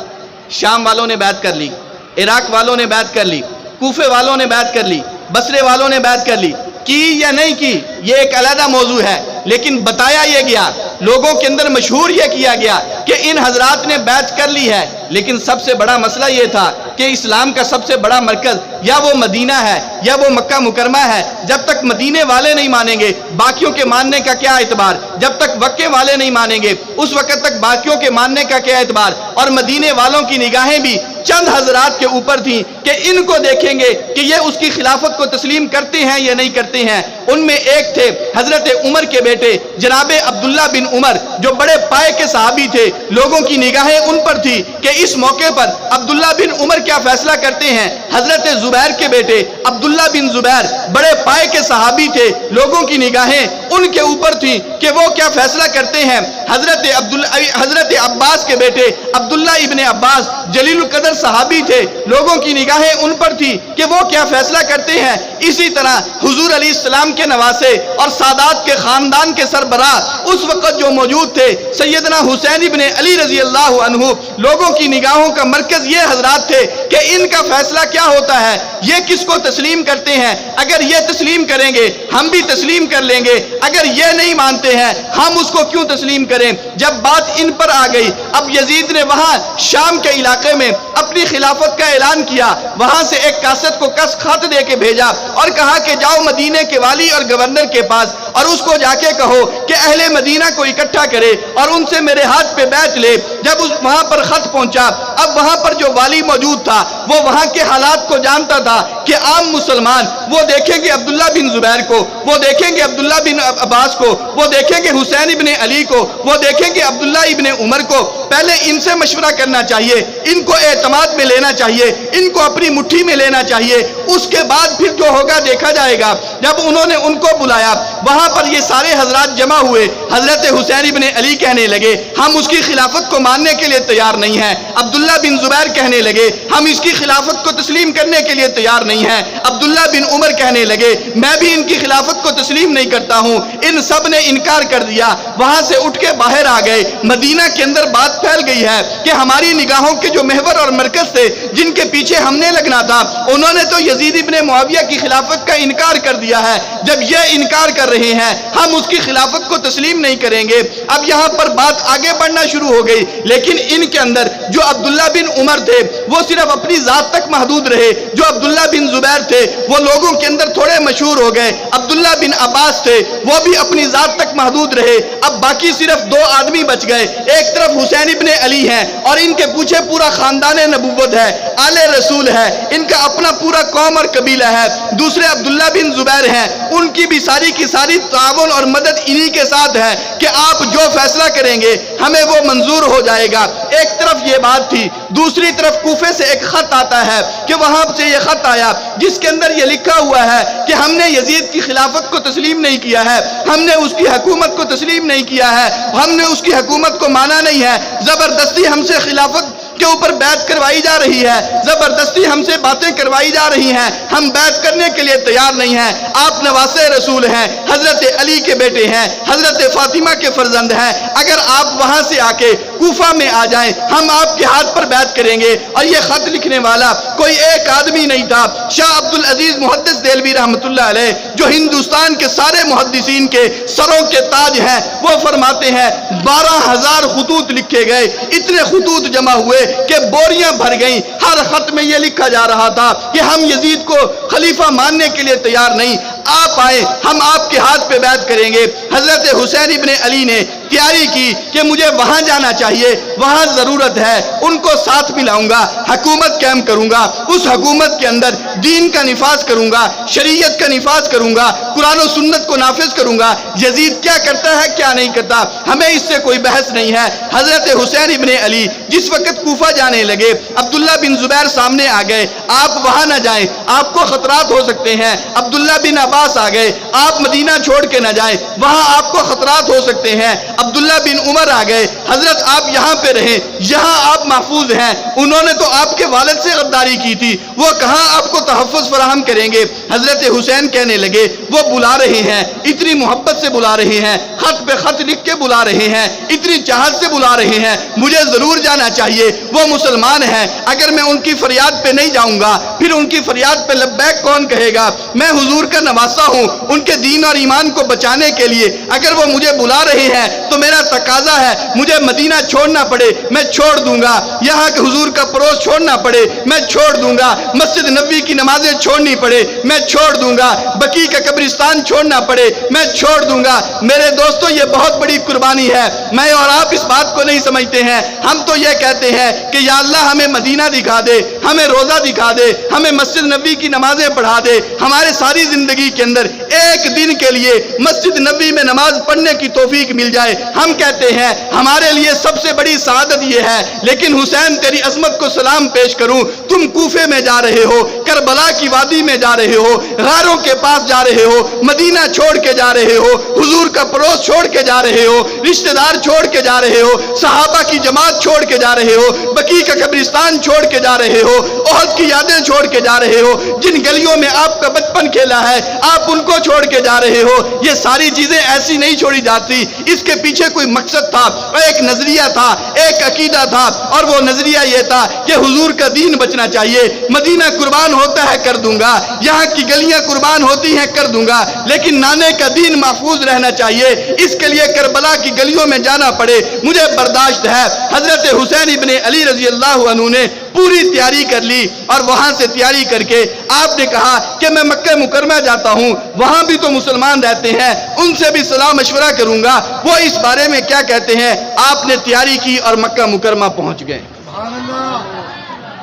شام والوں نے بیعت کر لی، عراق والوں نے بیعت کر لی، کوفے والوں نے بیعت کر لی، بصرے والوں نے بیعت کر لی۔ کی یا نہیں کی یہ ایک علیحدہ موضوع ہے، لیکن بتایا یہ گیا، لوگوں کے اندر مشہور یہ کیا گیا کہ ان حضرات نے بیعت کر لی ہے۔ لیکن سب سے بڑا مسئلہ یہ تھا کہ اسلام کا سب سے بڑا مرکز یا وہ مدینہ ہے یا وہ مکہ مکرمہ ہے۔ جب تک مدینے والے نہیں مانیں گے، باقیوں کے ماننے کا کیا اعتبار؟ جب تک مکے والے نہیں مانیں گے، اس وقت تک باقیوں کے ماننے کا کیا اعتبار؟ اور مدینے والوں کی نگاہیں بھی چند حضرات کے اوپر تھیں کہ ان کو دیکھیں گے کہ یہ اس کی خلافت کو تسلیم کرتے ہیں یا نہیں کرتے ہیں۔ ان میں ایک تھے حضرت عمر کے بیٹے جناب عبداللہ بن عمر، جو بڑے پائے کے صحابی تھے۔ لوگوں کی نگاہیں ان پر تھی کہ اس موقع پر عبداللہ بن عمر کیا فیصلہ کرتے ہیں۔ حضرت زبیر کے بیٹے عبداللہ بن زبیر بڑے پائے کے صحابی تھے، لوگوں کی نگاہیں ان کے اوپر تھی کہ وہ کیا فیصلہ کرتے ہیں۔ حضرت عباس کے بیٹے عبداللہ ابن عباس جلیل القدر صحابی تھے، لوگوں کی نگاہیں ان پر تھی کہ وہ کیا فیصلہ کرتے ہیں۔ اسی طرح حضور علیہ السلام کے نواسے اور سادات کے خاندان کے سربراہ اس وقت جو موجود تھے، سیدنا حسین ابن علی رضی اللہ عنہ، لوگوں کی نگاہوں کا مرکز یہ حضرات تھے کہ ان کا فیصلہ کیا ہوتا ہے، یہ کس کو تسلیم کرتے ہیں۔ اگر یہ تسلیم کریں گے ہم بھی تسلیم کر لیں گے، اگر یہ نہیں مانتے ہیں ہم اس کو کیوں تسلیم کریں۔ جب بات ان پر آ گئی، اب یزید نے وہاں شام کے علاقے میں اپنی خلافت کا اعلان کیا، وہاں سے ایک کاسد کو کس خط دے کے بھیجا اور کہا کہ جاؤ مدینے کے والی اور گورنر کے پاس اور اس کو جا کے کہو کہ اہل مدینہ کو اکٹھا کرے اور ان سے میرے ہاتھ پہ بیعت لے۔ جب وہاں پر خط پہنچا، اب وہاں پر جو والی موجود تھا وہ وہاں کے حالات کو جانتا تھا کہ عام مسلمان وہ دیکھیں گے عبداللہ بن زبیر کو، وہ دیکھیں گے عبداللہ بن عباس کو، وہ دیکھیں گے حسین ابن علی کو، وہ دیکھیں گے عبداللہ ابن عمر کو۔ پہلے ان سے مشورہ کرنا چاہیے، ان کو اعتماد میں لینا چاہیے، ان کو اپنی مٹھی میں لینا چاہیے، اس کے بعد پھر جو ہوگا دیکھا جائے گا۔ جب انہوں نے ان کو بلایا، وہاں پر یہ سارے حضرات جمع ہوئے، حضرت حسین ابن علی کہنے لگے ہم اس کی خلافت کو ماننے کے لیے تیار نہیں ہیں۔ عبداللہ بن زبیر کہنے لگے ہم اس کی خلافت کو تسلیم کرنے کے لیے تیار نہیں ہیں۔ عبداللہ بن عمر کہنے لگے میں بھی ان کی خلافت کو تسلیم نہیں کرتا ہوں۔ ان سب نے انکار کر دیا، وہاں سے اٹھ کے باہر آ گئے۔ مدینہ کے اندر بات پھیل گئی ہے کہ ہماری نگاہوں کے جو محور اور مرکز تھے، جن کے پیچھے ہم نے لگنا تھا، انہوں نے تو یزید ابن معاویہ کی خلافت کا انکار کر دیا ہے۔ جب یہ انکار کر رہے ہیں، ہم اس کی خلافت کو تسلیم نہیں کریں گے۔ اب یہاں پر بات آگے بڑھنا شروع ہو گئی، لیکن ان کے اندر جو عبداللہ بن عمر تھے وہ صرف اپنی ذات تک محدود رہے، جو عبداللہ بن زبیر تھے وہ لوگوں کے اندر تھوڑے مشہور ہو گئے، عبداللہ بن عباس تھے وہ بھی اپنی ذات تک محدود رہے۔ اب باقی صرف دو آدمی بچ گئے، ایک طرف حسین ابن علی ہیں اور ان کے پیچھے پورا خاندان نبوت ہے، آل رسول ہے، ان کا اپنا پورا قوم اور قبیلہ ہے۔ دوسرے عبداللہ بن زبیر ہیں، ان کی بھی ساری کی ساری تعاون اور مدد انہی کے ساتھ ہے کہ آپ جو فیصلہ کریں گے ہمیں وہ منظور ہو جائے گا۔ ایک طرف یہ بات تھی، دوسری طرف کوفے سے ایک خط آتا ہے کہ وہاں سے یہ خط آیا جس کے اندر یہ لکھا ہوا ہے کہ ہم نے یزید کی خلافت کو تسلیم نہیں کیا ہے، ہم نے اس کی حکومت کو تسلیم نہیں کیا ہے، ہم نے اس کی حکومت کو مانا نہیں ہے، زبردستی ہم سے خلافت کے اوپر بیعت کروائی جا رہی ہے، زبردستی ہم سے باتیں کروائی جا رہی ہیں، ہم بیعت کرنے کے لیے تیار نہیں ہیں۔ آپ نواسے رسول ہیں، حضرت علی کے بیٹے ہیں، حضرت فاطمہ کے فرزند ہیں، اگر آپ وہاں سے آ کے کوفہ میں آ جائیں ہم آپ کے ہاتھ پر بیعت کریں گے۔ اور یہ خط لکھنے والا کوئی ایک آدمی نہیں تھا، شاہ عبدالعزیز محدث دہلوی رحمۃ اللہ علیہ جو ہندوستان کے سارے محدثین کے سروں کے تاج ہیں، وہ فرماتے ہیں 12,000 خطوط لکھے گئے، اتنے خطوط جمع ہوئے کہ بوریاں بھر گئیں۔ ہر خط میں یہ لکھا جا رہا تھا کہ ہم یزید کو خلیفہ ماننے کے لیے تیار نہیں، آپ آئے ہم آپ کے ہاتھ پہ بیعت کریں گے۔ حضرت حسین ابن علی نے تیاری کی کہ مجھے وہاں جانا چاہیے، وہاں ضرورت ہے، ان کو ساتھ ملاؤں گا، حکومت قائم کروں گا، اس حکومت کے اندر دین کا نفاذ کروں گا، شریعت کا نفاذ کروں گا، قرآن و سنت کو نافذ کروں گا۔ یزید کیا کرتا ہے کیا نہیں کرتا ہمیں اس سے کوئی بحث نہیں ہے۔ حضرت حسین ابن علی جس وقت کوفہ جانے لگے، عبداللہ بن زبیر سامنے آ گئے، آپ وہاں نہ جائیں، آپ کو خطرات ہو سکتے ہیں۔ عبداللہ بن عباس آ گئے، آپ مدینہ چھوڑ کے نہ جائیں، وہاں آپ کو خطرات ہو سکتے ہیں۔ عبداللہ بن عمر آ گئے، حضرت آپ یہاں پہ رہیں، یہاں آپ محفوظ ہیں، انہوں نے تو آپ کے والد سے غداری کی تھی، وہ کہاں آپ کو تحفظ فراہم کریں گے۔ حضرت حسین کہنے لگے وہ بلا رہے ہیں، اتنی محبت سے بلا رہے ہیں، خط پہ خط لکھ کے بلا رہے ہیں، اتنی چاہت سے بلا رہے ہیں، مجھے ضرور جانا چاہیے، وہ مسلمان ہیں، اگر میں ان کی فریاد پہ نہیں جاؤں گا پھر ان کی فریاد پہ لبیک کون کہے گا۔ میں حضور کا نواسا ہوں، ان کے دین اور ایمان کو بچانے کے لیے اگر وہ مجھے بلا رہے ہیں تو میرا تقاضا ہے مجھے مدینہ چھوڑنا پڑے میں چھوڑ دوں گا، یہاں کے حضور کا پڑوس چھوڑنا پڑے میں چھوڑ دوں گا، مسجد نبوی کی نمازیں چھوڑنی پڑے میں چھوڑ دوں گا، بقیع کا قبرستان چھوڑنا پڑے میں چھوڑ دوں گا۔ میرے دوستو یہ بہت بڑی قربانی ہے، میں اور آپ اس بات کو نہیں سمجھتے ہیں۔ ہم تو یہ کہتے ہیں کہ یا اللہ ہمیں مدینہ دکھا دے، ہمیں روزہ دکھا دے، ہمیں مسجد نبوی کی نمازیں پڑھا دے، ہمارے ساری زندگی کے اندر ایک دن کے لیے مسجد نبوی میں نماز پڑھنے کی توفیق مل جائے۔ ہم کہتے ہیں ہمارے لیے سب سے بڑی سعادت یہ ہے، لیکن حسین تیری عظمت کو سلام پیش کروں، تم کوفے میں جا رہے ہو، کربلا کی وادی میں جا رہے ہو، غاروں کے پاس جا رہے ہو، مدینہ چھوڑ کے جا رہے ہو، حضور کا پڑوس چھوڑ کے جا رہے ہو، رشتہ دار چھوڑ کے جا رہے ہو، صحابہ کی جماعت چھوڑ کے جا رہے ہو، بقیع کا قبرستان چھوڑ کے جا رہے ہو، احد کی یادیں چھوڑ کے جا رہے ہو، جن گلیوں میں آپ کا بچپن کھیلا ہے آپ ان کو چھوڑ کے جا رہے ہو۔ یہ ساری چیزیں ایسی نہیں چھوڑی جاتی، اس کے پیچھے کوئی مقصد تھا، ایک نظریہ تھا، ایک عقیدہ تھا، اور وہ نظریہ یہ تھا کہ حضور کا دین بچنا چاہیے۔ مدینہ قربان ہوتا ہے کر دوں گا، یہاں کی گلیاں قربان ہوتی ہیں کر دوں گا، لیکن نانے کا دین محفوظ رہنا چاہیے، اس کے لیے کربلا کی گلیوں میں جانا پڑے مجھے برداشت ہے۔ حضرت حسین ابن علی رضی اللہ عنہ نے پوری تیاری کر لی، اور وہاں سے تیاری کر کے آپ نے کہا کہ میں مکہ مکرمہ جاتا ہوں، وہاں بھی تو مسلمان رہتے ہیں، ان سے بھی صلاح مشورہ کروں گا، وہ اس بارے میں کیا کہتے ہیں۔ آپ نے تیاری کی اور مکہ مکرمہ پہنچ گئے۔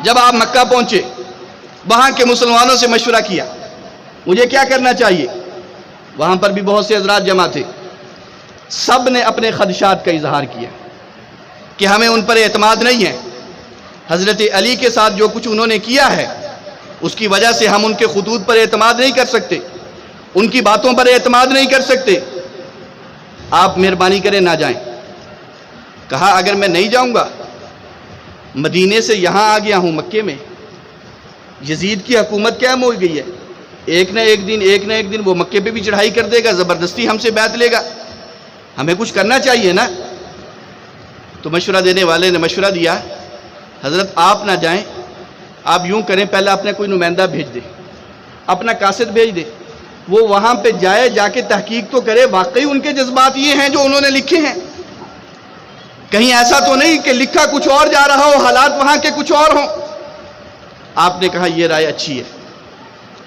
جب آپ مکہ پہنچے وہاں کے مسلمانوں سے مشورہ کیا مجھے کیا کرنا چاہیے، وہاں پر بھی بہت سے حضرات جمع تھے، سب نے اپنے خدشات کا اظہار کیا کہ ہمیں ان پر اعتماد نہیں ہے۔ حضرت علی کے ساتھ جو کچھ انہوں نے کیا ہے اس کی وجہ سے ہم ان کے خطوط پر اعتماد نہیں کر سکتے، ان کی باتوں پر اعتماد نہیں کر سکتے۔ آپ مہربانی کریں نہ جائیں۔ کہا اگر میں نہیں جاؤں گا، مدینے سے یہاں آ گیا ہوں مکے میں، یزید کی حکومت قائم ہو گئی ہے، ایک نہ ایک دن وہ مکے پہ بھی چڑھائی کر دے گا، زبردستی ہم سے بیعت لے گا، ہمیں کچھ کرنا چاہیے نا۔ تو مشورہ دینے والے نے مشورہ دیا، حضرت آپ نہ جائیں، آپ یوں کریں پہلے اپنے کوئی نمائندہ بھیج دیں، اپنا قاصد بھیج دیں، وہ وہاں پہ جائے، جا کے تحقیق تو کرے واقعی ان کے جذبات یہ ہیں جو انہوں نے لکھے ہیں، کہیں ایسا تو نہیں کہ لکھا کچھ اور جا رہا ہو، حالات وہاں کے کچھ اور ہوں۔ آپ نے کہا یہ رائے اچھی ہے۔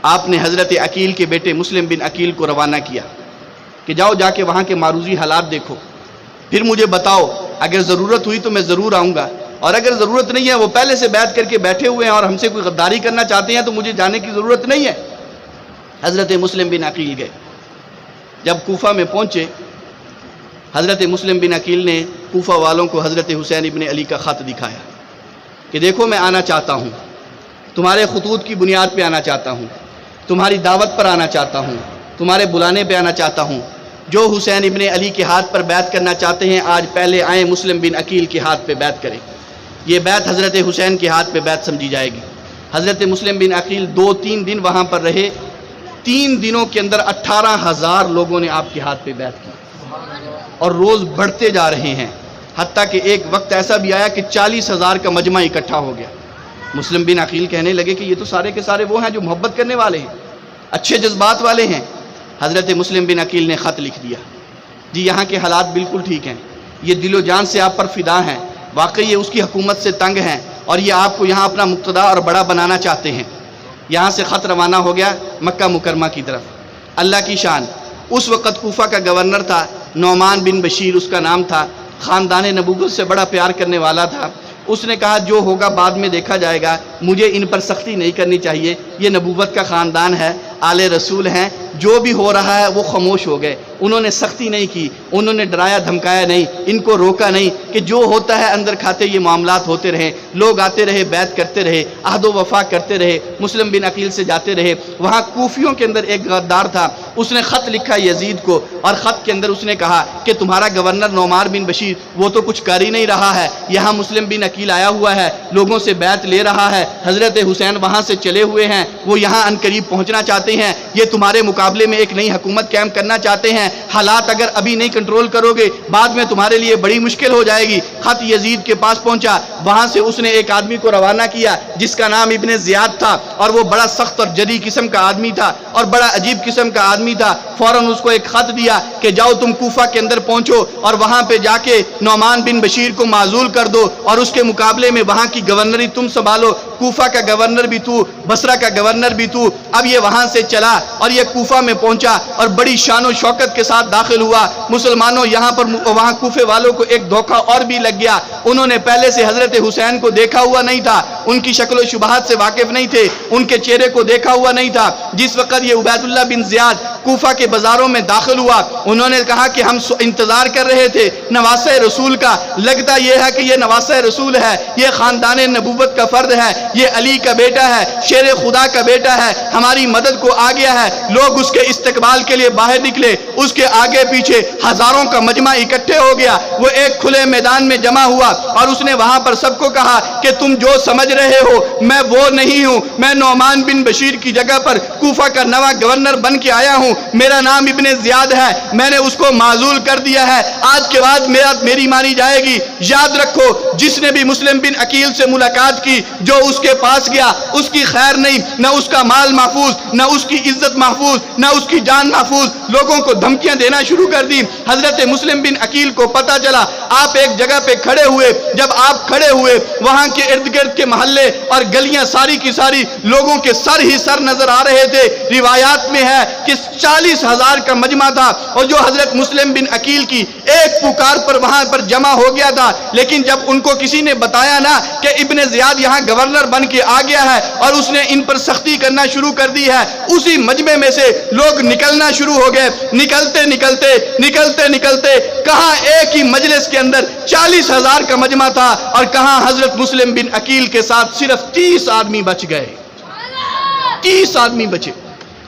آپ نے حضرت عقیل کے بیٹے مسلم بن عقیل کو روانہ کیا کہ جاؤ جا کے وہاں کے معروضی حالات دیکھو، پھر مجھے بتاؤ، اگر ضرورت ہوئی تو میں ضرور آؤں گا، اور اگر ضرورت نہیں ہے، وہ پہلے سے بیعت کر کے بیٹھے ہوئے ہیں اور ہم سے کوئی غداری کرنا چاہتے ہیں تو مجھے جانے کی ضرورت نہیں ہے۔ حضرت مسلم بن عقیل گئے۔ جب کوفہ میں پہنچے، حضرت مسلم بن عقیل نے کوفہ والوں کو حضرت حسین ابن علی کا خط دکھایا کہ دیکھو میں آنا چاہتا ہوں، تمہارے خطوط کی بنیاد پہ آنا چاہتا ہوں، تمہاری دعوت پر آنا چاہتا ہوں، تمہارے بلانے پہ آنا چاہتا ہوں، جو حسین ابن علی کے ہاتھ پر بیعت کرنا چاہتے ہیں آج پہلے آئیں مسلم بن عقیل کے ہاتھ پہ بیعت کریں، یہ بیعت حضرت حسین کے ہاتھ پہ بیعت سمجھی جائے گی۔ حضرت مسلم بن عقیل 2-3 دن وہاں پر رہے، 3 دنوں کے اندر 18,000 لوگوں نے آپ کے ہاتھ پہ بیعت کی، اور روز بڑھتے جا رہے ہیں، حتیٰ کہ ایک وقت ایسا بھی آیا کہ 40,000 کا مجمع اکٹھا ہو گیا۔ مسلم بن عقیل کہنے لگے کہ یہ تو سارے کے سارے وہ ہیں جو محبت کرنے والے ہیں، اچھے جذبات والے ہیں۔ حضرت مسلم بن عقیل نے خط لکھ دیا، جی یہاں کے حالات بالکل ٹھیک ہیں، یہ دل و جان سے آپ پر فدا ہیں، واقعی یہ اس کی حکومت سے تنگ ہیں اور یہ آپ کو یہاں اپنا مقتدا اور بڑا بنانا چاہتے ہیں۔ یہاں سے خط روانہ ہو گیا مکہ مکرمہ کی طرف۔ اللہ کی شان، اس وقت کوفہ کا گورنر تھا نعمان بن بشیر، اس کا نام تھا، خاندان نبوت سے بڑا پیار کرنے والا تھا۔ اس نے کہا جو ہوگا بعد میں دیکھا جائے گا، مجھے ان پر سختی نہیں کرنی چاہیے، یہ نبوت کا خاندان ہے، آل رسول ہیں، جو بھی ہو رہا ہے وہ خاموش ہو گئے، انہوں نے سختی نہیں کی، انہوں نے ڈرایا دھمکایا نہیں، ان کو روکا نہیں کہ جو ہوتا ہے اندر کھاتے یہ معاملات ہوتے رہے، لوگ آتے رہے، بیعت کرتے رہے، عہد و وفا کرتے رہے، مسلم بن عقیل سے جاتے رہے۔ وہاں کوفیوں کے اندر ایک غدار تھا، اس نے خط لکھا یزید کو، اور خط کے اندر اس نے کہا کہ تمہارا گورنر نعمان بن بشیر وہ تو کچھ کر ہی نہیں رہا ہے، یہاں مسلم بن عقیل آیا ہوا ہے، لوگوں سے بیعت لے رہا ہے، حضرت حسین وہاں سے چلے ہوئے ہیں، وہ یہاں عنقریب پہنچنا چاہتے ہیں، یہ تمہارے مقابلے میں ایک نئی حکومت قائم کرنا چاہتے ہیں، حالات اگر ابھی نہیں کنٹرول کرو گے بعد میں تمہارے لیے بڑی مشکل ہو جائے گی۔ خط یزید کے پاس پہنچا، وہاں سے اس نے ایک آدمی کو روانہ کیا جس کا نام ابن زیاد تھا، اور وہ بڑا سخت اور جری قسم کا آدمی تھا اور بڑا عجیب قسم کا آدمی تھا۔ فوراً اس کو ایک خط دیا کہ جاؤ تم کوفہ کے اندر پہنچو اور وہاں پہ جا کے نعمان بن بشیر کو معزول کر دو، اور اس کے مقابلے میں وہاں کی گورنری تم سنبھالو، کوفہ کا گورنر بھی تو، بصرہ کا گورنر بھی تو۔ اب یہ وہاں سے چلا اور یہ کوفہ میں پہنچا اور بڑی شان و شوکت کے ساتھ داخل ہوا۔ مسلمانوں یہاں پر وہاں کوفے والوں کو ایک دھوکہ اور بھی لگ گیا، انہوں نے پہلے سے حضرت حسین کو دیکھا ہوا نہیں تھا، ان کی شکل و شبہات سے واقف نہیں تھے، ان کے چہرے کو دیکھا ہوا نہیں تھا۔ جس وقت یہ عبید اللہ بن زیاد کوفہ کے بازاروں میں داخل ہوا، انہوں نے کہا کہ ہم انتظار کر رہے تھے نواسہ رسول کا، لگتا یہ ہے کہ یہ نواسہ رسول ہے، یہ خاندان نبوت کا فرد ہے، یہ علی کا بیٹا ہے، شیر خدا کا بیٹا ہے، ہماری مدد کو آ گیا ہے۔ لوگ اس کے استقبال کے لیے باہر نکلے، اس کے آگے پیچھے ہزاروں کا مجمع اکٹھے ہو گیا، وہ ایک کھلے میدان میں جمع ہوا اور اس نے وہاں پر سب کو کہا کہ تم جو سمجھ رہے ہو میں وہ نہیں ہوں، میں نعمان بن بشیر کی جگہ پر کوفہ کا نوا گورنر بن کے آیا ہوں، میرا نام ابن زیاد ہے، میں نے اس کو معزول کر دیا ہے، آج کے بعد میری مانی جائے گی۔ یاد رکھو جس نے بھی مسلم بن عقیل سے ملاقات کی، جو اس کے پاس گیا، اس کی خیر نہیں، نہ اس کا مال محفوظ، نہ اس کی عزت محفوظ، نہ اس کی جان محفوظ، لوگوں کو دھمکیاں دینا شروع کر دی۔ حضرت مسلم بن عقیل کو پتا چلا، آپ ایک جگہ پہ کھڑے ہوئے، جب آپ کھڑے ہوئے وہاں کے ارد گرد کے محلے اور گلیاں ساری کی ساری لوگوں کے سر ہی سر نظر آ رہے تھے۔ روایات میں ہے کہ 40,000 کا مجمع تھا، اور جو حضرت مسلم بن عقیل کی ایک پکار پر وہاں پر جمع ہو گیا تھا۔ لیکن جب ان کو کسی نے بتایا نا کہ ابن زیاد یہاں گورنر بن کے آ گیا ہے اور اس نے ان پر سختی کرنا شروع کر دی ہے، اسی مجمع میں سے لوگ نکلنا شروع ہو گئے۔ نکلتے کہاں ایک ہی مجلس کے اندر 40,000 کا مجمع تھا، اور کہاں حضرت مسلم بن عقیل کے ساتھ صرف 30 آدمی بچ گئے، 30 آدمی بچے۔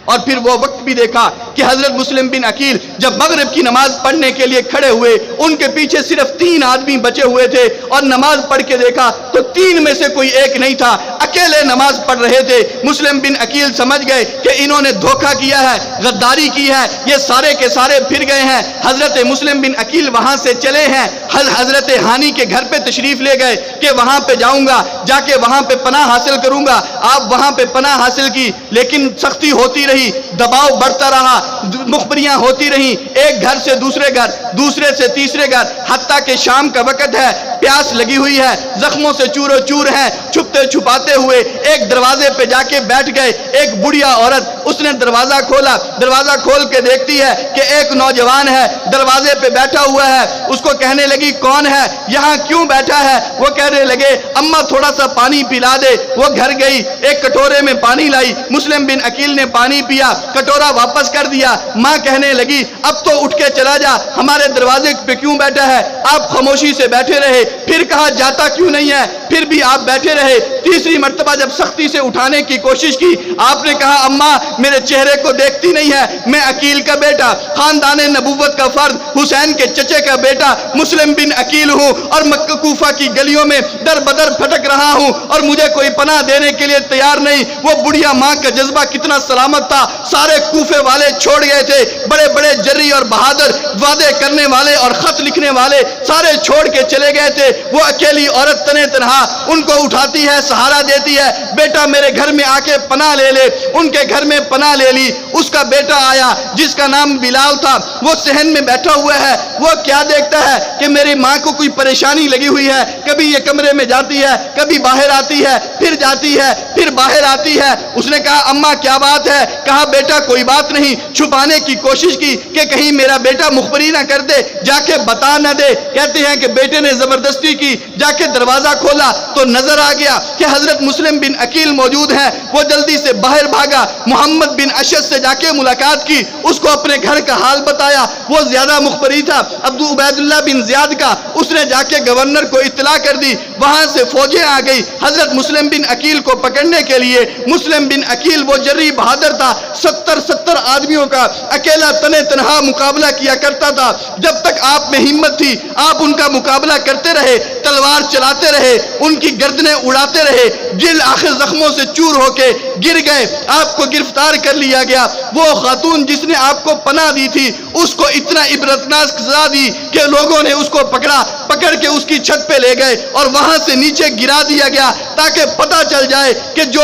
اور پھر وہ وقت بھی دیکھا کہ حضرت مسلم بن عقیل جب مغرب کی نماز پڑھنے کے لیے کھڑے ہوئے، ان کے پیچھے صرف 3 آدمی بچے ہوئے تھے، اور نماز پڑھ کے دیکھا تو 3 میں سے کوئی ایک نہیں تھا، اکیلے نماز پڑھ رہے تھے۔ مسلم بن عقیل سمجھ گئے کہ انہوں نے دھوکہ کیا ہے، غداری کی ہے، یہ سارے کے سارے پھر گئے ہیں۔ حضرت مسلم بن عقیل وہاں سے چلے ہیں، حضرت ہانی کے گھر پہ تشریف لے گئے کہ وہاں پہ جاؤں گا، جا کے وہاں پہ پناہ حاصل کروں گا۔ آپ وہاں پہ پناہ حاصل کی، لیکن سختی ہوتی رہی، دباؤ بڑھتا رہا، مخبریاں ہوتی رہی، ایک گھر سے دوسرے گھر، دوسرے سے تیسرے گھر، حتیٰ کہ شام کا وقت ہے، پیاس لگی ہوئی ہے، زخموں سے چور و چور ہیں، چھپتے چھپاتے ہوئے ایک دروازے پہ جا کے بیٹھ گئے۔ ایک بڑھیا عورت، اس نے دروازہ کھولا، دروازہ کھول کے دیکھتی ہے کہ ایک نوجوان ہے، دروازے پہ بیٹھا ہوا ہے۔ اس کو کہنے لگی کون ہے، یہاں کیوں بیٹھا ہے؟ وہ کہنے لگے اماں تھوڑا سا پانی پلا دے۔ وہ گھر گئی، ایک کٹورے میں پانی لائی، مسلم بن عقیل نے پانی پیا، کٹورا واپس کر دیا۔ ماں کہنے لگی اب تو اٹھ کے چلا جا، ہمارے دروازے پہ کیوں بیٹھا ہے؟ آپ خاموشی سے بیٹھے رہے۔ پھر کہا جاتا کیوں نہیں ہے؟ پھر بھی آپ بیٹھے رہے۔ تیسری مرتبہ جب سختی سے اٹھانے کی کوشش کی، آپ نے کہا اماں میرے چہرے کو دیکھتی نہیں ہے، میں عقیل کا بیٹا، خاندان نبوت کا فرد، حسین کے چچے کا بیٹا مسلم بن عقیل ہوں، اور مکہ کوفہ کی گلیوں میں در بدر پھٹک رہا ہوں، اور مجھے کوئی پناہ دینے کے لیے تیار نہیں۔ وہ بڑھیا ماں کا جذبہ کتنا سلامت تھا، سارے کوفے والے چھوڑ گئے تھے، بڑے بڑے جری اور بہادر، وعدے کرنے والے اور خط لکھنے والے سارے چھوڑ کے چلے گئے تھے۔ وہ اکیلی عورت تنے تنہا ان کو اٹھاتی ہے، سہارا دیتی ہے، بیٹا میرے گھر میں آ کے پناہ لے لے۔ ان کے گھر میں پناہ لے لی۔ اس کا بیٹا آیا جس کا نام بلال تھا، وہ صحن میں بیٹھا ہوا ہے۔ وہ کیا دیکھتا ہے کہ میری ماں کو کوئی پریشانی لگی ہوئی ہے، کبھی یہ کمرے میں جاتی ہے، کبھی باہر آتی ہے، پھر جاتی ہے، پھر باہر آتی ہے۔ اس نے کہا اماں کیا بات ہے؟ کہا بیٹا کوئی بات نہیں۔ چھپانے کی کوشش کی کہ کہیں میرا بیٹا مخبری نہ کر دے، جا کے بتا نہ دے۔ کہتے ہیں کہ بیٹے نے زبردستی کی، جا کے دروازہ کھولا تو نظر آ گیا کہ حضرت مسلم بن عقیل موجود ہیں۔ وہ جلدی سے باہر بھاگا، محمد بن اشد سے جا کے ملاقات کی، اس کو اپنے گھر کا حال بتایا۔ وہ زیادہ مخبری تھا عبید اللہ بن زیاد کا، اس نے جا کے گورنر کو اطلاع کر دی۔ وہاں سے فوجیں آ گئی حضرت مسلم بن عقیل کو پکڑنے کے لیے۔ مسلم بن عقیل وہ جری بہادر تھا، 70 آدمیوں کا اکیلا تنے تنہا مقابلہ کیا کرتا تھا۔ جب تک آپ میں ہمت تھی آپ ان کا مقابلہ کرتے رہے، تلوار چلاتے رہے، ان کی گردنیں اڑاتے رہے، دل آخر زخموں سے چور ہو کے گر گئے۔ آپ کو گرفتار کر لیا گیا۔ وہ خاتون جس نے آپ کو پناہ دی تھی اس کو اتنا عبرتناک سزا دی کہ لوگوں نے اس کو پکڑ کے اس کی چھت پہ لے گئے اور وہاں سے نیچے گرا دیا گیا، تاکہ پتہ چل جائے کہ جو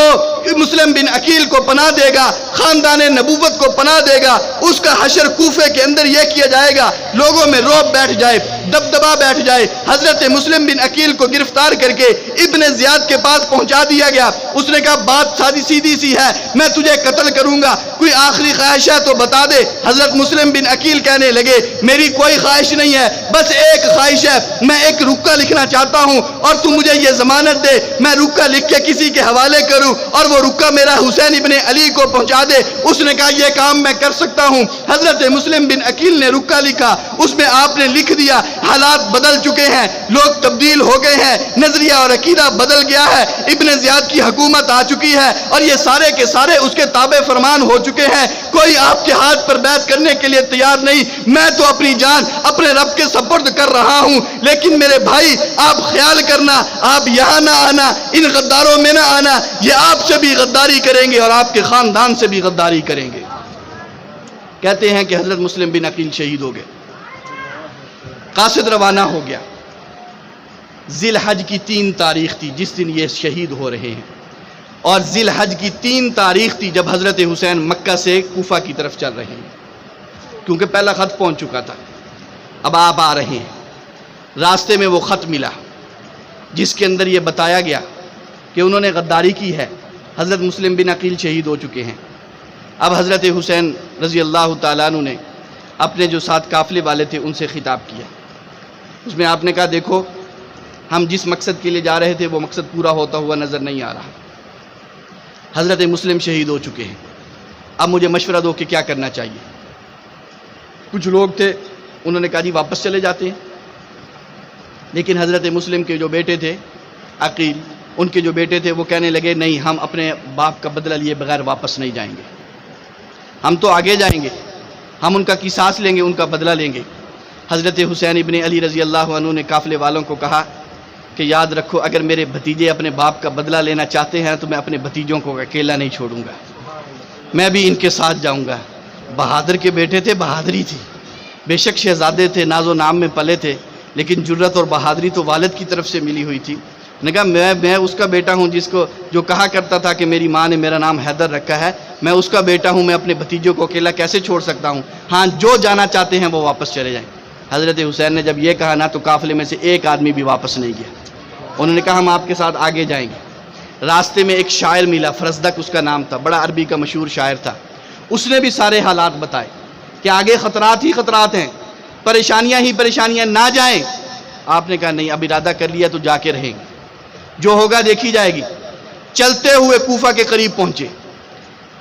مسلم بن عقیل کو پناہ دے گا، خاندان نبوت کو پناہ دے گا، اس کا حشر کوفے کے اندر یہ کیا جائے گا، لوگوں میں رعب بیٹھ جائے، دبدبا بیٹھ جائے۔ حضرت مسلم بن عقیل کو گرفتار کر کے ابن زیاد کے پاس پہنچا دیا گیا۔ اس نے کہا بات سیدھی سی ہے، میں تجھے قتل کروں گا، کوئی آخری خواہش ہے تو بتا دے۔ حضرت مسلم بن عقیل کہنے لگے میری کوئی خواہش نہیں ہے، بس ایک خواہش ہے، میں ایک رکہ لکھنا چاہتا ہوں اور تو مجھے یہ ضمانت دے، میں رکہ لکھ کے کسی کے حوالے کروں اور وہ رکہ میرا حسین ابن علی کو پہنچا دے۔ اس نے کہا یہ کام میں کر سکتا ہوں۔ حضرت مسلم بن عقیل نے رکہ لکھا، اس میں آپ نے لکھ دیا حالات بدل چکے ہیں، لوگ تبدیل ہو گئے ہیں، نظریہ اور عقیدہ بدل گیا ہے، ابن زیاد کی حکومت آ چکی ہے اور یہ سارے کے سارے اس کے تابع فرمان ہو چکے ہیں، کوئی آپ کے ہاتھ پر بیعت کرنے کے لیے تیار نہیں، میں تو اپنی جان اپنے رب کے سپرد کر رہا ہوں، لیکن میرے بھائی آپ خیال کرنا، آپ یہاں نہ آنا، ان غداروں میں نہ آنا، یہ آپ سے بھی غداری کریں گے اور آپ کے خاندان سے بھی غداری کریں گے۔ کہتے ہیں کہ حضرت مسلم بن عقیل شہید ہو گئے، قاصد روانہ ہو گیا۔ ذی الحج کی 3 تاریخ تھی جس دن یہ شہید ہو رہے ہیں، اور ذی الحج کی 3 تاریخ تھی جب حضرت حسین مکہ سے کوفہ کی طرف چل رہے ہیں، کیونکہ پہلا خط پہنچ چکا تھا، اب آپ آ رہے ہیں۔ راستے میں وہ خط ملا جس کے اندر یہ بتایا گیا کہ انہوں نے غداری کی ہے، حضرت مسلم بن عقیل شہید ہو چکے ہیں۔ اب حضرت حسین رضی اللہ تعالیٰ عنہ نے اپنے جو ساتھ قافلے والے تھے ان سے خطاب کیا. اس میں آپ نے کہا دیکھو ہم جس مقصد کے لیے جا رہے تھے وہ مقصد پورا ہوتا ہوا نظر نہیں آ رہا. حضرت مسلم شہید ہو چکے ہیں, اب مجھے مشورہ دو کہ کیا کرنا چاہیے. کچھ لوگ تھے انہوں نے کہا جی واپس چلے جاتے ہیں, لیکن حضرت مسلم کے جو بیٹے تھے عقیل, ان کے جو بیٹے تھے وہ کہنے لگے نہیں ہم اپنے باپ کا بدلہ لیے بغیر واپس نہیں جائیں گے, ہم تو آگے جائیں گے, ہم ان کا قصاص لیں گے, ان کا بدلہ لیں گے. حضرت حسین ابن علی رضی اللہ عنہ نے قافلے والوں کو کہا کہ یاد رکھو اگر میرے بھتیجے اپنے باپ کا بدلہ لینا چاہتے ہیں تو میں اپنے بھتیجوں کو اکیلا نہیں چھوڑوں گا, میں بھی ان کے ساتھ جاؤں گا. بہادر کے بیٹے تھے, بہادری تھی, بے شک شہزادے تھے, ناز و نام میں پلے تھے, لیکن جرت اور بہادری تو والد کی طرف سے ملی ہوئی تھی. نے کہا میں اس کا بیٹا ہوں جس کو جو کہا کرتا تھا کہ میری ماں نے میرا نام حیدر رکھا ہے, میں اس کا بیٹا ہوں, میں اپنے بھتیجوں کو اکیلا کیسے چھوڑ سکتا ہوں, ہاں جو جانا چاہتے ہیں وہ واپس چلے جائیں. حضرت حسین نے جب یہ کہا نا تو قافلے میں سے ایک آدمی بھی واپس نہیں گیا. انہوں نے کہا ہم آپ کے ساتھ آگے جائیں گے. راستے میں ایک شاعر ملا, فرزدق اس کا نام تھا, بڑا عربی کا مشہور شاعر تھا. اس نے بھی سارے حالات بتائے کہ آگے خطرات ہی خطرات ہیں, پریشانیاں ہی پریشانیاں, نہ جائیں. آپ نے کہا نہیں اب ارادہ کر لیا تو جا کے رہیں گے, جو ہوگا دیکھی جائے گی. چلتے ہوئے کوفہ کے قریب پہنچے.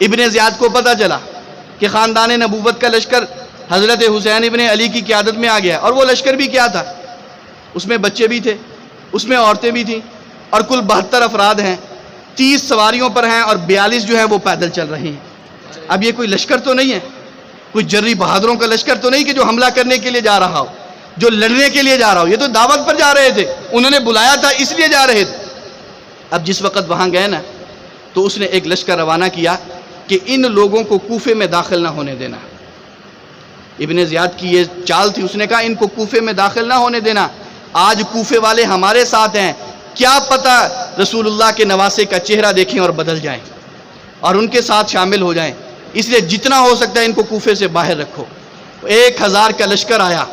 ابن زیاد کو پتہ چلا کہ خاندان نبوت کا لشکر حضرت حسین ابن علی کی قیادت میں آ گیا, اور وہ لشکر بھی کیا تھا, اس میں بچے بھی تھے, اس میں عورتیں بھی تھیں, اور کل 72 افراد ہیں, 30 سواریوں پر ہیں اور 42 جو ہیں وہ پیدل چل رہے ہیں. اب یہ کوئی لشکر تو نہیں ہے, کوئی جری بہادروں کا لشکر تو نہیں کہ جو حملہ کرنے کے لیے جا رہا ہو, جو لڑنے کے لیے جا رہا ہو. یہ تو دعوت پر جا رہے تھے, انہوں نے بلایا تھا اس لیے جا رہے تھے. اب جس وقت وہاں گئے نا تو اس نے ایک لشکر روانہ کیا کہ ان لوگوں کو کوفے میں داخل نہ ہونے دینا. ابن زیاد کی یہ چال تھی, اس نے کہا ان کو کوفے میں داخل نہ ہونے دینا, آج کوفے والے ہمارے ساتھ ہیں, کیا پتہ رسول اللہ کے نواسے کا چہرہ دیکھیں اور بدل جائیں اور ان کے ساتھ شامل ہو جائیں, اس لیے جتنا ہو سکتا ہے ان کو کوفے سے باہر رکھو. 1000 کا لشکر آیا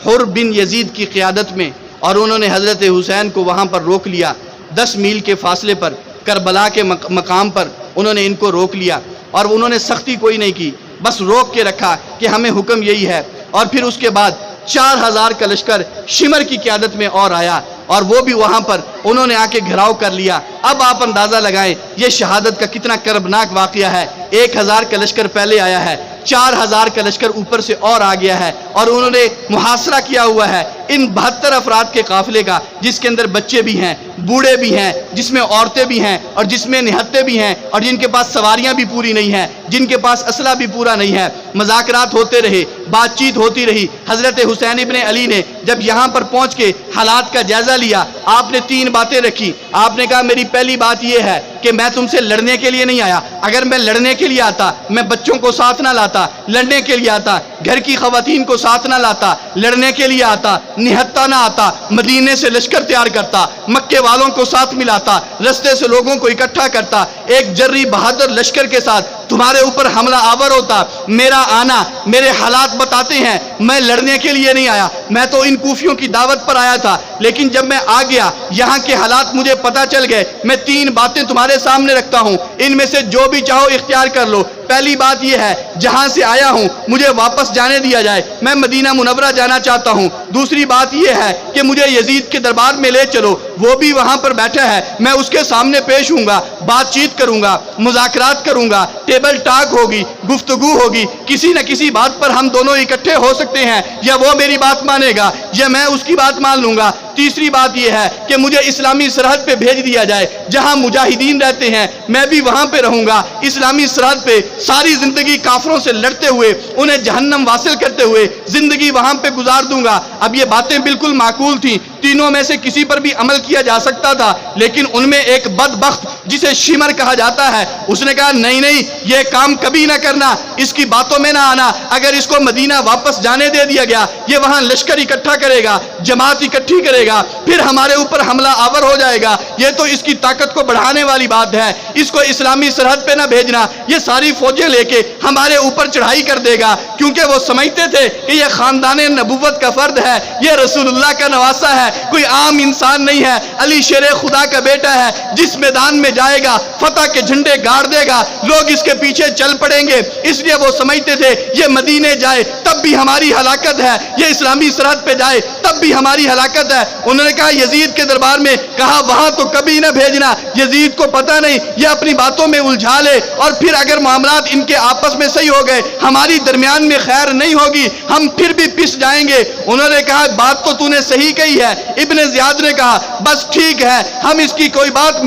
حر بن یزید کی قیادت میں, اور انہوں نے حضرت حسین کو وہاں پر روک لیا. 10 میل کے فاصلے پر کربلا کے مقام پر انہوں نے ان کو روک لیا, اور انہوں نے سختی کوئی نہیں کی, بس روک کے رکھا کہ ہمیں حکم یہی ہے. اور پھر اس کے بعد 4000 کا لشکر شمر کی قیادت میں اور آیا, اور وہ بھی وہاں پر انہوں نے آ کے گھراؤ کر لیا. اب آپ اندازہ لگائیں یہ شہادت کا کتنا کربناک واقعہ ہے. 1000 کا لشکر پہلے آیا ہے, 4000 کا لشکر اوپر سے اور آ گیا ہے, اور انہوں نے محاصرہ کیا ہوا ہے ان 72 افراد کے قافلے کا, جس کے اندر بچے بھی ہیں, بوڑھے بھی ہیں, جس میں عورتیں بھی ہیں, اور جس میں نہتے بھی ہیں, اور جن کے پاس سواریاں بھی پوری نہیں ہیں, جن کے پاس اسلحہ بھی پورا نہیں ہے. مذاکرات ہوتے رہے, بات چیت ہوتی رہی. حضرت حسین ابن علی نے جب یہاں پر پہنچ کے حالات کا جائزہ لیا, آپ نے 3 باتیں رکھی. آپ نے کہا میری پہلی بات یہ ہے کہ میں تم سے لڑنے کے لیے نہیں آیا, اگر میں لڑنے کے لیے آتا میں بچوں کو ساتھ نہ لاتا, لڑنے کے لیے آتا گھر کی خواتین کو ساتھ نہ لاتا, لڑنے کے لیے آتا نہتا نہ آتا, مدینے سے لشکر تیار کرتا, مکے والوں کو ساتھ ملاتا, رستے سے لوگوں کو اکٹھا کرتا, ایک جری بہادر لشکر کے ساتھ تمہارے اوپر حملہ آور ہوتا. میرا آنا میرے حالات بتاتے ہیں, میں لڑنے کے لیے نہیں آیا, میں تو ان کوفیوں کی دعوت پر آیا تھا, لیکن جب میں آ گیا یہاں کے حالات مجھے پتہ چل گئے. میں 3 باتیں تمہارے سامنے رکھتا ہوں, ان میں سے جو بھی چاہو اختیار کر لو. پہلی بات یہ ہے جہاں سے آیا ہوں مجھے واپس جانے دیا جائے, میں مدینہ منورہ جانا چاہتا ہوں. دوسری بات یہ ہے کہ مجھے یزید کے دربار میں لے چلو, وہ بھی وہاں پر بیٹھا ہے, میں اس کے سامنے پیش ہوں گا, بات چیت کروں گا, مذاکرات کروں گا, ٹیبل ٹاک ہوگی, گفتگو ہوگی, کسی نہ کسی بات پر ہم دونوں اکٹھے ہو سکتے ہیں, یا وہ میری بات مانے گا یا میں اس کی بات مان لوں گا. تیسری بات یہ ہے کہ مجھے اسلامی سرحد پہ بھیج دیا جائے, جہاں مجاہدین رہتے ہیں میں بھی وہاں پہ رہوں گا. اسلامی سرحد پہ ساری زندگی کافروں سے لڑتے ہوئے, انہیں جہنم واصل کرتے ہوئے زندگی وہاں پہ گزار دوں گا. اب یہ باتیں بالکل معقول تھیں, تینوں میں سے کسی پر بھی عمل کیا جا سکتا تھا, لیکن ان میں ایک بدبخت جسے شمر کہا جاتا ہے, اس نے کہا نہیں نہیں یہ کام کبھی نہ کرنا, اس کی باتوں میں نہ آنا. اگر اس کو مدینہ واپس جانے دے دیا گیا یہ وہاں لشکر اکٹھا کرے گا, جماعت اکٹھی کرے گا, پھر ہمارے اوپر حملہ آور ہو جائے گا. یہ تو اس کی طاقت کو بڑھانے والی بات ہے, اس کو اسلامی سرحد پہ نہ بھیجنا, یہ ساری فوجیں لے کے ہمارے اوپر چڑھائی کر دے گا. کیونکہ وہ سمجھتے تھے کہ یہ خاندان نبوت کا فرد ہے, یہ رسول اللہ کا نواسا ہے, کوئی عام انسان نہیں ہے، علی شیر خدا کا بیٹا ہے، جس میدان میں جائے گا فتح کے جھنڈے گاڑ دے گا، لوگ اس کے پیچھے چل پڑیں گے۔ اس لیے وہ سمجھتے تھے یہ مدینے جائے تب بھی ہماری ہلاکت ہے، یہ اسلامی سرحد پہ جائے تب بھی ہماری ہلاکت ہے۔ انہوں نے کہا یزید کے دربار میں، کہا وہاں تو کبھی نہ بھیجنا، یزید کو پتہ نہیں یہ اپنی باتوں میں الجھا لے، اور پھر اگر معاملات ان کے آپس میں صحیح ہو گئے، ہماری درمیان میں خیر نہیں ہوگی، ہم پھر بھی پس جائیں گے۔ انہوں نے کہا بات تو تو نے صحیح کہی ہے۔ ابن زیاد نے کہا بس ٹھیک ہے، ہم اس کی کوئی بات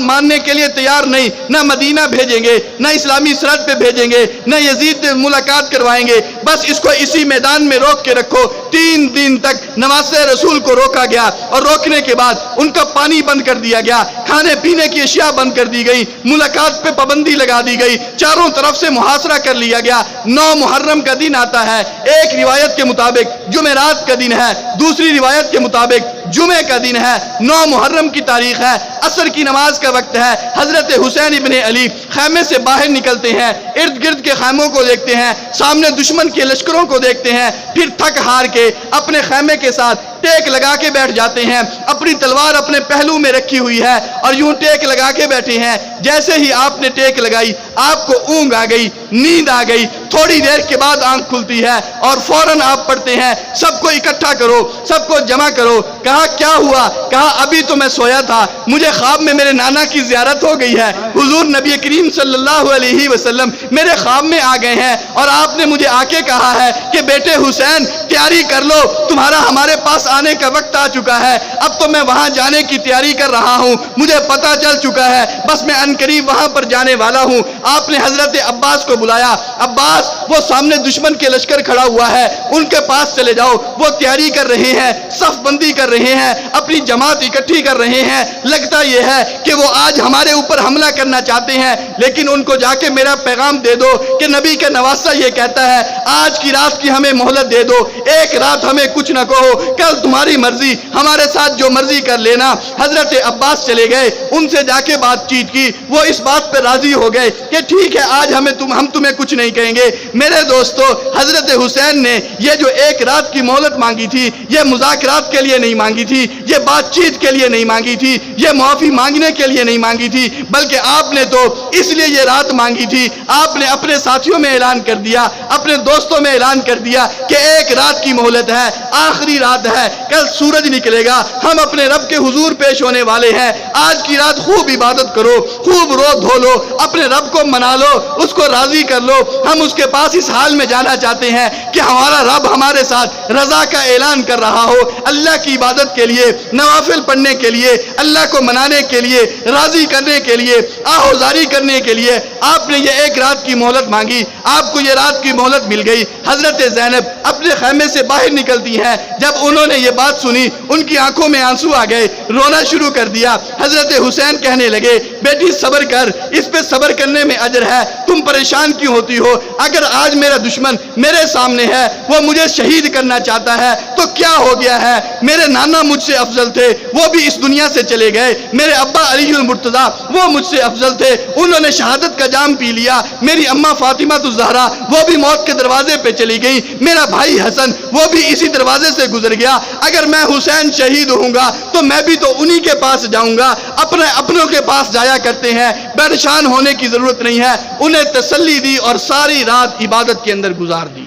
ماننے کے لیے تیار نہیں، نہ مدینہ بھیجیں گے، نہ اسلامی سرحد پہ بھیجیں گے، نہ یزید ملاقات کروائیں گے، بس اس کو اسی میدان میں روک کے رکھو۔ 3 دن تک نواسہ رسول کو روکا گیا، اور روکنے کے بعد ان کا پانی بند کر دیا گیا، کھانے پینے کی اشیاء بند کر دی گئی، ملاقات پہ پابندی لگا دی گئی، چاروں طرف سے محاصرہ کر لیا گیا۔ 9 محرم کا دن آتا ہے، ایک روایت کے مطابق جمعرات کا دن ہے، دوسری روایت کے مطابق جمعے کا دن ہے، 9 محرم کی تاریخ ہے، عصر کی نماز کا وقت ہے۔ حضرت حسین ابن علی خیمے سے باہر نکلتے ہیں، ارد گرد کے خیموں کو دیکھتے ہیں، سامنے دشمن کے لشکروں کو دیکھتے ہیں، پھر تھک ہار کے اپنے خیمے کے ساتھ ٹیک لگا کے بیٹھ جاتے ہیں، اپنی تلوار اپنے پہلو میں رکھی ہوئی ہے اور یوں ٹیک لگا کے بیٹھے ہیں۔ جیسے ہی آپ نے ٹیک لگائی آپ کو اونگ آ گئی، نیند آ گئی، تھوڑی دیر کے بعد آنکھ کھلتی ہے اور فوراً آپ پڑھتے ہیں سب کو اکٹھا کرو، سب کو جمع کرو۔ کہا کیا ہوا؟ کہا ابھی تو میں سویا تھا، مجھے خواب میں میرے نانا کی زیارت ہو گئی ہے، حضور نبی کریم صلی اللہ علیہ وسلم میرے خواب میں آ گئے ہیں اور آپ نے مجھے آ کے کہا ہے کہ بیٹے حسین تیاری کر لو، تمہارا ہمارے پاس آنے کا وقت آ چکا ہے، اب تو میں وہاں جانے کی تیاری کر رہا ہوں، مجھے پتا چل چکا ہے، بس میں عنقریب وہاں پر جانے والا ہوں۔ آپ نے حضرت عباس کو بلایا، عباس وہ سامنے دشمن کے لشکر کھڑا ہوا ہے، ان کے پاس چلے جاؤ، وہ تیاری کر رہے ہیں، صف بندی کر رہے ہیں، اپنی جماعت اکٹھی کر رہے ہیں، لگتا یہ ہے کہ وہ آج ہمارے اوپر حملہ کرنا چاہتے ہیں، لیکن ان کو جا کے میرا پیغام دے دو کہ نبی کا نواسہ یہ کہتا ہے آج کی رات کی ہمیں مہلت دے دو، ایک رات ہمیں کچھ نہ کہو، کل تمہاری مرضی، ہمارے ساتھ جو مرضی کر لینا۔ حضرت عباس چلے گئے، ان سے جا کے بات چیت کی، وہ اس بات پہ راضی ہو گئے کہ ٹھیک ہے آج ہم تمہیں کچھ نہیں کہیں گے۔ میرے دوستو حضرت حسین نے یہ جو ایک رات کی مہلت مانگی تھی یہ مذاکرات کے لیے نہیں مانگی تھی، یہ بات چیت کے لیے نہیں مانگی تھی، یہ معافی مانگنے کے لیے نہیں مانگی تھی، بلکہ آپ نے تو اس لیے یہ رات مانگی تھی، آپ نے اپنے ساتھیوں میں اعلان کر دیا، اپنے دوستوں میں اعلان کر دیا کہ ایک رات کی مہلت ہے، آخری رات ہے، کل سورج نکلے گا، ہم اپنے رب کے حضور پیش ہونے والے ہیں، آج کی رات خوب عبادت کرو، خوب رو دھو لو، اپنے رب کو منا لو، اس کو راضی کر لو، ہم اس کے پاس اس حال میں جانا چاہتے ہیں کہ ہمارا رب ہمارے ساتھ رضا کا اعلان کر رہا ہو، اللہ کی عبادت کے لیے، نوافل پڑھنے کے لیے، اللہ کو منانے کے لیے، راضی کرنے کے لیے، آہوزاری کرنے کے لیے آپ نے یہ ایک رات کی مہلت مانگی، آپ کو یہ رات کی مہلت مل گئی۔ حضرت زینب اپنے خیمے سے باہر نکلتی ہیں، جب انہوں نے یہ بات سنی ان کی آنکھوں میں آنسو آ گئے، رونا شروع کر دیا۔ حضرت حسین کہنے لگے بیٹی صبر کر، اس پہ صبر کرنے میں اجر ہے، تم پریشان کیوں ہوتی ہو؟ اگر آج میرا دشمن میرے سامنے ہے، وہ مجھے شہید کرنا چاہتا ہے تو کیا ہو گیا ہے؟ میرے نانا مجھ سے افضل تھے، وہ بھی اس دنیا سے چلے گئے، میرے ابا علی المرتضیٰ وہ مجھ سے افضل تھے، انہوں نے شہادت کا جام پی لیا، میری اماں فاطمہ الزہرا وہ بھی موت کے دروازے پہ چلی گئی، میرا بھائی حسن وہ بھی اسی دروازے سے گزر گیا، اگر میں حسین شہید ہوں گا تو میں بھی تو انہی کے پاس جاؤں گا، اپنے اپنوں کے پاس جایا کرتے ہیں، پریشان ہونے کی ضرورت نہیں ہے۔ انہیں تسلی دی اور ساری رات عبادت کے اندر گزار دی۔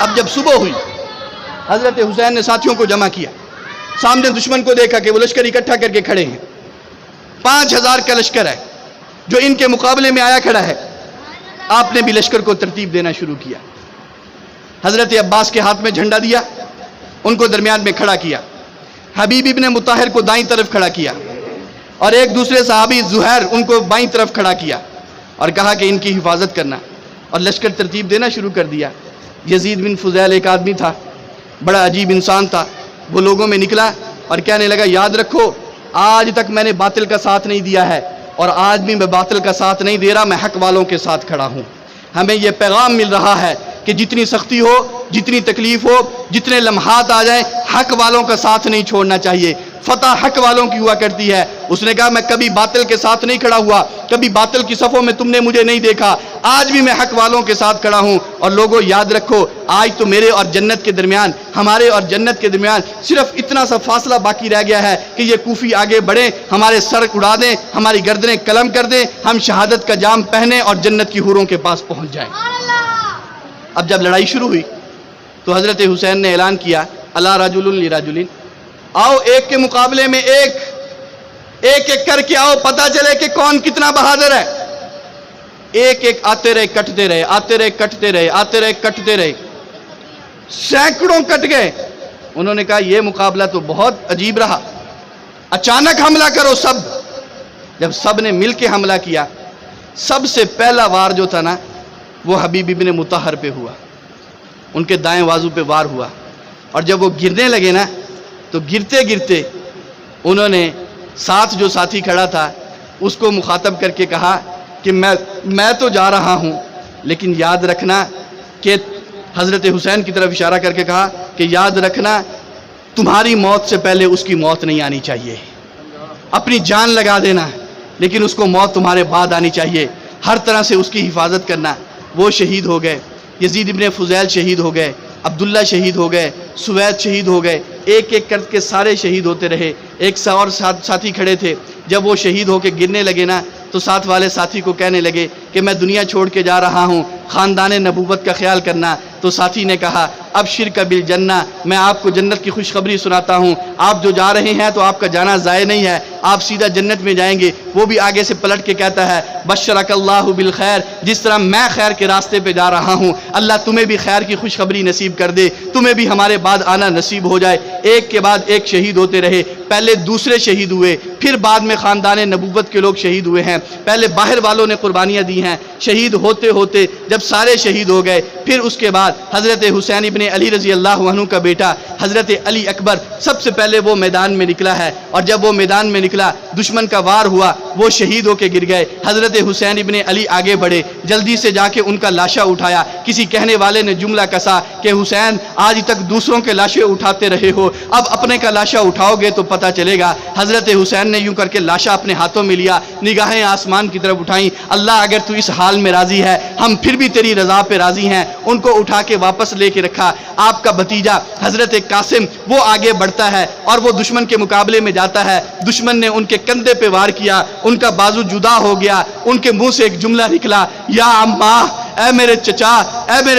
اب جب صبح ہوئی حضرت حسین نے ساتھیوں کو جمع کیا، سامنے دشمن کو دیکھا کہ وہ لشکر اکٹھا کر کے کھڑے ہیں، 5000 کا لشکر ہے جو ان کے مقابلے میں آیا کھڑا ہے۔ آپ نے بھی لشکر کو ترتیب دینا شروع کیا، حضرت عباس کے ہاتھ میں جھنڈا دیا، ان کو درمیان میں کھڑا کیا، حبیب ابن مطہر کو دائیں طرف کھڑا کیا اور ایک دوسرے صحابی زہیر ان کو بائیں طرف کھڑا کیا اور کہا کہ ان کی حفاظت کرنا، اور لشکر ترتیب دینا شروع کر دیا۔ یزید بن فضیل ایک آدمی تھا، بڑا عجیب انسان تھا، وہ لوگوں میں نکلا اور کہنے لگا یاد رکھو آج تک میں نے باطل کا ساتھ نہیں دیا ہے اور آج بھی میں باطل کا ساتھ نہیں دے رہا، میں حق والوں کے ساتھ کھڑا ہوں۔ ہمیں یہ پیغام مل رہا ہے کہ جتنی سختی ہو، جتنی تکلیف ہو، جتنے لمحات آ جائیں، حق والوں کا ساتھ نہیں چھوڑنا چاہیے، فتح حق والوں کی ہوا کرتی ہے۔ اس نے کہا میں کبھی باطل کے ساتھ نہیں کھڑا ہوا, کبھی باطل کی صفوں میں تم نے مجھے نہیں دیکھا, آج بھی میں حق والوں کے ساتھ کھڑا ہوں. اور لوگوں یاد رکھو, آج تو میرے اور جنت کے درمیان, ہمارے اور جنت کے درمیان صرف اتنا سا فاصلہ باقی رہ گیا ہے کہ یہ کوفی آگے بڑھیں, ہمارے سر اڑا دیں, ہماری گردنیں قلم کر دیں, ہم شہادت کا جام پہنیں اور جنت کی حوروں کے پاس پہنچ جائیں. اب جب لڑائی شروع ہوئی تو حضرت حسین نے اعلان کیا, الا رجل لرجل, آؤ ایک کے مقابلے میں ایک ایک کر کے آؤ, پتہ چلے کہ کون کتنا بہادر ہے. ایک ایک آتے رہے, کٹتے رہے, آتے رہے, کٹتے رہے, آتے رہے, کٹتے رہے, سینکڑوں کٹ گئے. انہوں نے کہا یہ مقابلہ تو بہت عجیب رہا, اچانک حملہ کرو سب. جب سب نے مل کے حملہ کیا, سب سے پہلا وار جو تھا نا وہ حبیب ابن مطہر پہ ہوا, ان کے دائیں بازو پہ وار ہوا. اور جب وہ گرنے لگے نا تو گرتے گرتے انہوں نے ساتھ جو ساتھی کھڑا تھا اس کو مخاطب کر کے کہا کہ میں تو جا رہا ہوں, لیکن یاد رکھنا کہ حضرت حسین کی طرف اشارہ کر کے کہا کہ یاد رکھنا تمہاری موت سے پہلے اس کی موت نہیں آنی چاہیے. اپنی جان لگا دینا لیکن اس کو موت تمہارے بعد آنی چاہیے. ہر طرح سے اس کی حفاظت کرنا. وہ شہید ہو گئے, یزید ابن فضیل شہید ہو گئے, عبداللہ شہید ہو گئے, سوید شہید ہو گئے, ایک ایک کر کے سارے شہید ہوتے رہے. ایک اور ساتھی کھڑے تھے, جب وہ شہید ہو کے گرنے لگے نا تو ساتھ والے ساتھی کو کہنے لگے کہ میں دنیا چھوڑ کے جا رہا ہوں, خاندان نبوت کا خیال کرنا. تو ساتھی نے کہا ابشر بالجنہ, میں آپ کو جنت کی خوشخبری سناتا ہوں, آپ جو جا رہے ہیں تو آپ کا جانا ضائع نہیں ہے, آپ سیدھا جنت میں جائیں گے. وہ بھی آگے سے پلٹ کے کہتا ہے بشرک اللہ بالخیر, جس طرح میں خیر کے راستے پہ جا رہا ہوں اللہ تمہیں بھی خیر کی خوشخبری نصیب کر دے, تمہیں بھی ہمارے بعد آنا نصیب ہو جائے. ایک کے بعد ایک شہید ہوتے رہے, پہلے دوسرے شہید ہوئے, پھر بعد میں خاندان نبوت کے لوگ شہید ہوئے ہیں. پہلے باہر والوں نے قربانیاں دی ہیں. شہید ہوتے ہوتے جب سارے شہید ہو گئے, پھر اس کے بعد حضرت حسین ابن علی رضی اللہ عنہ کا بیٹا حضرت علی اکبر سب سے پہلے وہ میدان میں نکلا ہے. اور جب وہ میدان میں نکلا, دشمن کا وار ہوا, وہ شہید ہو کے گر گئے. حضرت حسین ابن علی آگے بڑھے, جلدی سے جا کے ان کا لاشا اٹھایا. کسی کہنے والے نے جملہ کسا کہ حسین آج تک دوسروں کے لاشے اٹھاتے رہے ہو, اب اپنے کا لاشا اٹھاؤ گے تو پتہ چلے گا. حضرت حسین نے یوں کر کے لاشا اپنے ہاتھوں میں لیا, نگاہیں آسمان کی طرف اٹھائیں, اللہ اگر تو اس حال میں راضی ہے ہم پھر بھی تیری رضا پہ راضی ہیں. ان کو اٹھا کے واپس لے کے رکھا. آپ کا بھتیجا حضرت قاسم وہ آگے بڑھتا ہے اور وہ دشمن کے مقابلے میں جاتا ہے. دشمن نے ان کے کندھے پہ وار کیا, ان کا بازو جدا ہو گیا, ان کے منہ سے ایک جملہ نکلا, یا اماں, اے میرے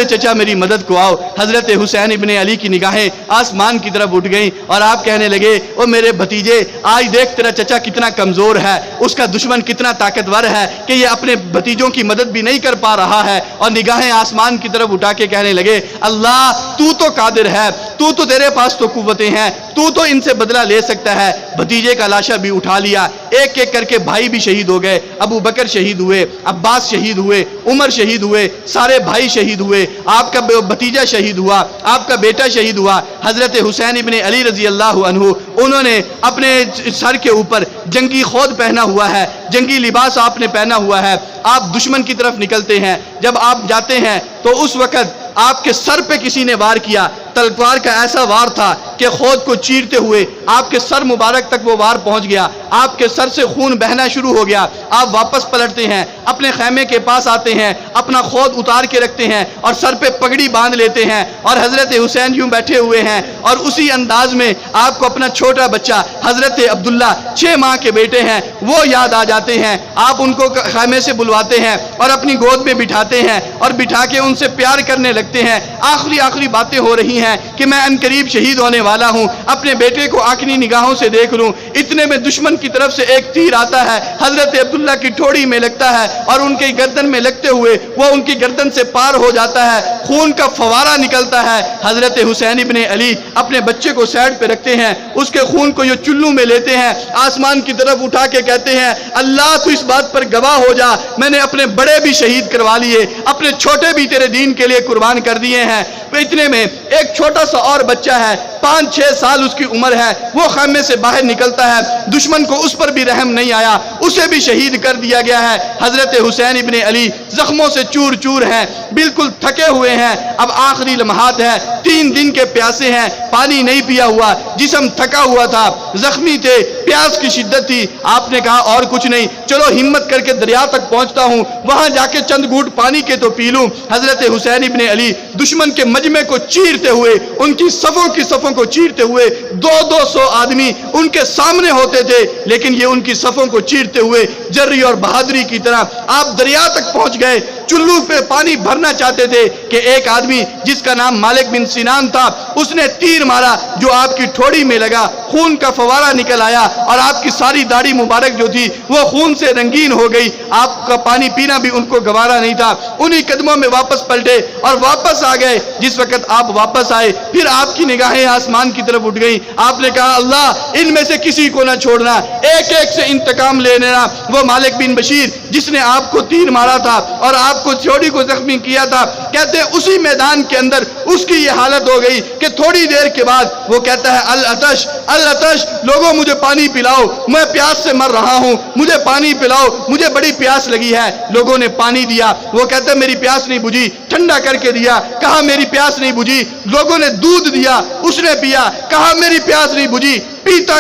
چچا میری مدد کو آؤ. حضرت حسین ابن علی کی نگاہیں آسمان کی طرف اٹھ گئیں اور آپ کہنے لگے او میرے بھتیجے, آج دیکھ تیرا چچا کتنا کمزور ہے, اس کا دشمن کتنا طاقتور ہے کہ یہ اپنے بھتیجوں کی مدد بھی نہیں کر پا رہا ہے. اور نگاہیں آسمان کی طرف اٹھا کے کہنے لگے اللہ تو قادر ہے, تو تیرے پاس تو قوتیں ہیں, تو ان سے بدلہ لے سکتا ہے. بھتیجے کا لاشا بھی اٹھا لیا. ایک ایک کر کے بھائی بھی شہید ہو گئے. ابو بکر شہید ہوئے, عباس شہید ہوئے, عمر شہید ہوئے, سارے بھائی شہید ہوئے. آپ کا بھتیجا شہید ہوا, آپ کا بیٹا شہید ہوا. حضرت حسین ابن علی رضی اللہ عنہ انہوں نے اپنے سر کے اوپر جنگی خود پہنا ہوا ہے, جنگی لباس آپ نے پہنا ہوا ہے. آپ دشمن کی طرف نکلتے ہیں, جب آپ جاتے ہیں تو اس وقت آپ کے سر پہ کسی نے وار کیا. تلوار کا ایسا وار تھا کہ خود کو چیرتے ہوئے آپ کے سر مبارک تک وہ وار پہنچ گیا. آپ کے سر سے خون بہنا شروع ہو گیا. آپ واپس پلٹتے ہیں, اپنے خیمے کے پاس آتے ہیں, اپنا خود اتار کے رکھتے ہیں اور سر پہ پگڑی باندھ لیتے ہیں. اور حضرت حسین یوں بیٹھے ہوئے ہیں اور اسی انداز میں آپ کو اپنا چھوٹا بچہ حضرت عبداللہ 6 ماہ کے بیٹے ہیں وہ یاد آ جاتے ہیں. آپ ان کو خیمے سے بلواتے ہیں اور اپنی گود میں بٹھاتے ہیں اور بٹھا کے ان سے پیار کرنے لگتے ہیں. آخری باتیں ہو رہی ہیں کہ میں ان قریب شہید ہونے والا ہوں, اپنے بیٹے کو آنکھنی نگاہوں سے دیکھ لوں. اتنے میں دشمن کی طرف سے ایک تیر آتا ہے, حضرت عبداللہ کی ٹھوڑی میں لگتا ہے اور ان کی گردن میں لگتے ہوئے وہ ان کی گردن سے پار ہو جاتا ہے. خون کا فوارہ نکلتا ہے. حضرت حسین ابن علی اپنے بچے کو سائڈ پہ رکھتے ہیں, اس کے خون کو یہ چلو میں لیتے ہیں, آسمان کی طرف اٹھا کے کہتے ہیں اللہ تو اس بات پر گواہ ہو جا, میں نے اپنے بڑے بھی شہید کروا لیے, اپنے چھوٹے بھی تیرے دین کے لیے قربان کر دیے ہیں. اتنے میں ایک چھوٹا سا اور بچہ ہے, 5-6 سال اس کی عمر ہے, وہ خیمے سے باہر نکلتا ہے. دشمن کو اس پر بھی رحم نہیں آیا, اسے بھی شہید کر دیا گیا ہے. حضرت حسین ابن علی زخموں سے چور چور ہیں, بالکل تھکے ہوئے ہیں. اب آخری لمحات ہے, 3 دن کے پیاسے ہیں, پانی نہیں پیا ہوا, جسم تھکا ہوا تھا. زخمی تھے, پیاس کی شدت تھی. آپ نے کہا اور کچھ نہیں, چلو ہمت کر کے دریا تک پہنچتا ہوں, وہاں جا کے چند گھونٹ پانی کے تو پی لوں. حضرت حسین ابن علی دشمن کے مجمع کو چیرتے ہوئے, ان کی صفوں کو چیرتے ہوئے, 200 آدمی ان کے سامنے ہوتے تھے, لیکن یہ ان کی صفوں کو چیرتے ہوئے جری اور بہادری کی طرح آپ دریا تک پہنچ گئے. چلو پہ پانی بھرنا چاہتے تھے کہ ایک آدمی جس کا نام مالک بن سنان تھا, اس نے تیر مارا جو آپ کی ٹھوڑی میں لگا, خون کا فوارہ نکل آیا اور آپ کی ساری داڑھی مبارک جو تھی وہ خون سے رنگین ہو گئی. آپ کا پانی پینا بھی ان کو گوارا نہیں تھا. انہی قدموں میں واپس پلٹے اور واپس آ گئے. جس وقت آپ واپس آئے پھر آپ کی نگاہیں آسمان کی طرف اٹھ گئیں. آپ نے کہا اللہ ان میں سے کسی کو نہ چھوڑنا, ایک ایک سے انتقام لے لینا. وہ مالک بن بشیر جس نے آپ کو تیر مارا تھا اور آپ کو چوڑی کو زخمی کیا تھا, کہتے ہیں اسی میدان کے اندر اس کی یہ حالت ہو گئی کہ تھوڑی دیر کے بعد وہ کہتا ہے العطش العطش, لوگوں مجھے پانی پلاؤ, میں پیاس سے مر رہا ہوں, مجھے پانی پلاؤ, مجھے بڑی پیاس لگی ہے. لوگوں نے پانی دیا, وہ کہتا ہے میری پیاس نہیں بجھی, ٹھنڈا کر کے دیا, کہا میری پیاس نہیں بجھی. لوگوں نے دودھ دیا, اس نے پیا, کہا میری پیاس نہیں بجھی. پیتا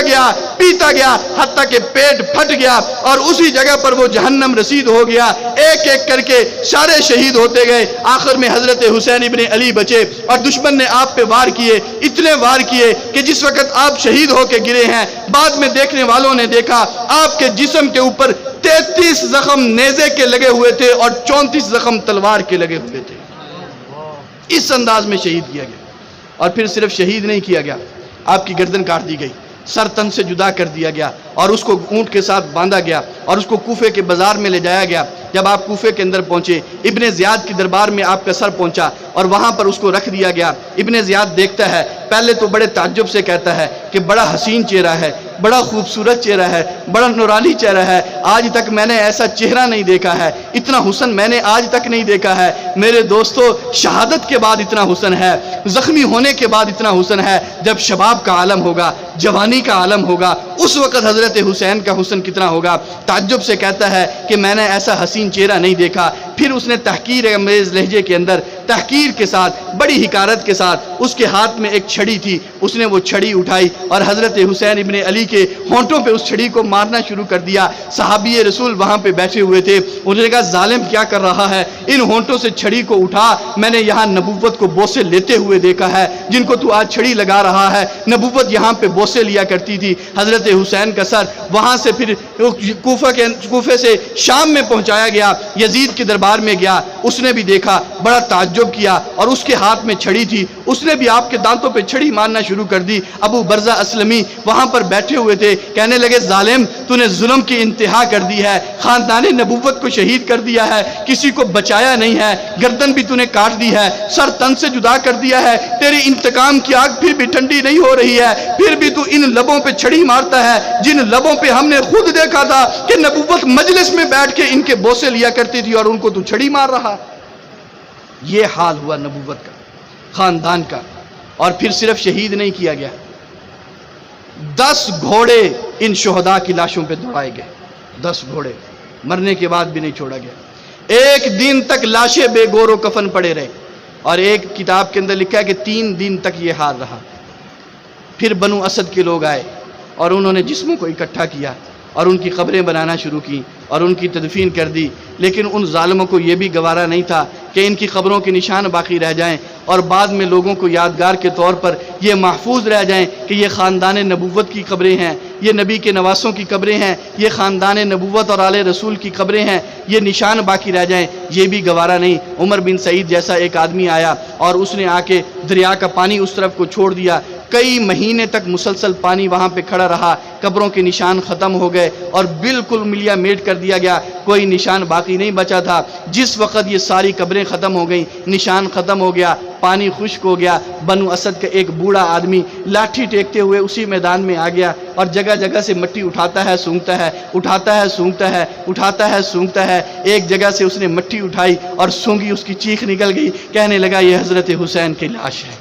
گیا حتیٰ کہ پیٹ پھٹ گیا اور اسی جگہ پر وہ جہنم رسید ہو گیا. ایک ایک کر کے سارے شہید ہوتے گئے. آخر میں حضرت حسین ابن علی بچے اور دشمن نے آپ پہ وار کیے, اتنے وار کیے کہ جس وقت آپ شہید ہو کے گرے ہیں, بعد میں دیکھنے والوں نے دیکھا آپ کے جسم کے اوپر 33 زخم نیزے کے لگے ہوئے تھے اور 34 زخم تلوار کے لگے ہوئے تھے. اس انداز میں شہید کیا گیا. اور پھر صرف شہید نہیں کیا گیا, آپ کی گردن کاٹ دی گئی, سر تن سے جدا کر دیا گیا اور اس کو اونٹ کے ساتھ باندھا گیا اور اس کو کوفے کے بازار میں لے جایا گیا. جب آپ کوفے کے اندر پہنچے, ابن زیاد کی دربار میں آپ کا سر پہنچا اور وہاں پر اس کو رکھ دیا گیا. ابن زیاد دیکھتا ہے, پہلے تو بڑے تعجب سے کہتا ہے کہ بڑا حسین چہرہ ہے, بڑا خوبصورت چہرہ ہے, بڑا نورانی چہرہ ہے, آج تک میں نے ایسا چہرہ نہیں دیکھا ہے, اتنا حسن میں نے آج تک نہیں دیکھا ہے. میرے دوستو, شہادت کے بعد اتنا حسن ہے, زخمی ہونے کے بعد اتنا حسن ہے, جب شباب کا عالم ہوگا, جوانی کا عالم ہوگا, اس وقت حضرت حسین کا حسن کتنا ہوگا. تعجب سے کہتا ہے کہ میں نے ایسا حسین چہرہ نہیں دیکھا. پھر اس نے تحقیر امیز لہجے کے اندر تحقیر کے ساتھ, بڑی حکارت کے ساتھ, اس کے ہاتھ میں ایک چھڑی تھی, اس نے وہ چھڑی اٹھائی اور حضرت حسین ابن علی کے ہونٹوں پہ اس چھڑی کو مارنا شروع کر دیا. صحابی رسول وہاں پہ بیٹھے ہوئے تھے, انہوں نے کہا ظالم کیا کر رہا ہے, ان ہونٹوں سے چھڑی کو اٹھا, میں نے یہاں نبوت کو بوسے لیتے ہوئے دیکھا ہے, جن کو تو آج چھڑی لگا رہا ہے, نبوت یہاں پہ بوسے لیا کرتی تھی. حضرت حسین کا سر وہاں سے پھر کوفے سے شام میں پہنچایا گیا, یزید کے دربار میں گیا, اس نے بھی دیکھا, بڑا تعجب کیا اور اس کے ہاتھ میں چھڑی تھی, اس نے بھی آپ کے دانتوں پہ چھڑی مارنا شروع کر دی. ابو برزہ اسلمی وہاں پر بیٹھے ہوئے تھے, کہنے لگے ظالم تو نے ظلم کی انتہا کر دی ہے, خاندان نبوت کو شہید کر دیا ہے, کسی کو بچایا نہیں ہے, گردن بھی تو نے کاٹ دی ہے, سر تن سے جدا کر دیا ہے, تیری انتقام کی آگ پھر بھی ٹھنڈی نہیں ہو رہی ہے, پھر بھی تو ان لبوں پہ چھڑی مارتا ہے جن لبوں پہ ہم نے خود دیکھا تھا کہ نبوت مجلس میں بیٹھ کے ان کے بوسے لیا کرتی تھی اور ان کو تو چھڑی مار رہا. یہ حال ہوا نبوت کا, خاندان کا. اور پھر صرف شہید نہیں کیا گیا, 10 گھوڑے ان شہداء کی لاشوں پہ دوڑائے گئے. 10 گھوڑے مرنے کے بعد بھی نہیں چھوڑا گیا. ایک دن تک لاشیں بے گور و کفن پڑے رہے, اور ایک کتاب کے اندر لکھا ہے کہ 3 دن تک یہ حال رہا. پھر بنو اسد کے لوگ آئے اور انہوں نے جسموں کو اکٹھا کیا اور ان کی قبریں بنانا شروع کی اور ان کی تدفین کر دی. لیکن ان ظالموں کو یہ بھی گوارا نہیں تھا کہ ان کی قبروں کے نشان باقی رہ جائیں اور بعد میں لوگوں کو یادگار کے طور پر یہ محفوظ رہ جائیں کہ یہ خاندان نبوت کی قبریں ہیں, یہ نبی کے نواسوں کی قبریں ہیں, یہ خاندان نبوت اور آل رسول کی قبریں ہیں, یہ نشان باقی رہ جائیں. یہ بھی گوارا نہیں. عمر بن سعید جیسا ایک آدمی آیا اور اس نے آ کے دریا کا پانی اس طرف کو چھوڑ دیا. کئی مہینے تک مسلسل پانی وہاں پہ کھڑا رہا, قبروں کے نشان ختم ہو گئے اور بالکل ملیا میٹ کر دیا گیا, کوئی نشان باقی نہیں بچا تھا. جس وقت یہ ساری قبریں ختم ہو گئیں, نشان ختم ہو گیا, پانی خشک ہو گیا, بنو اسد کا ایک بوڑھا آدمی لاٹھی ٹیکتے ہوئے اسی میدان میں آ گیا اور جگہ جگہ سے مٹی اٹھاتا ہے, سونگتا ہے, اٹھاتا ہے, سونگتا ہے, اٹھاتا ہے, سونگتا ہے. ایک جگہ سے اس نے مٹی اٹھائی اور سونگی, اس کی چیخ نکل گئی, کہنے لگا یہ حضرت حسین کی لاش ہے,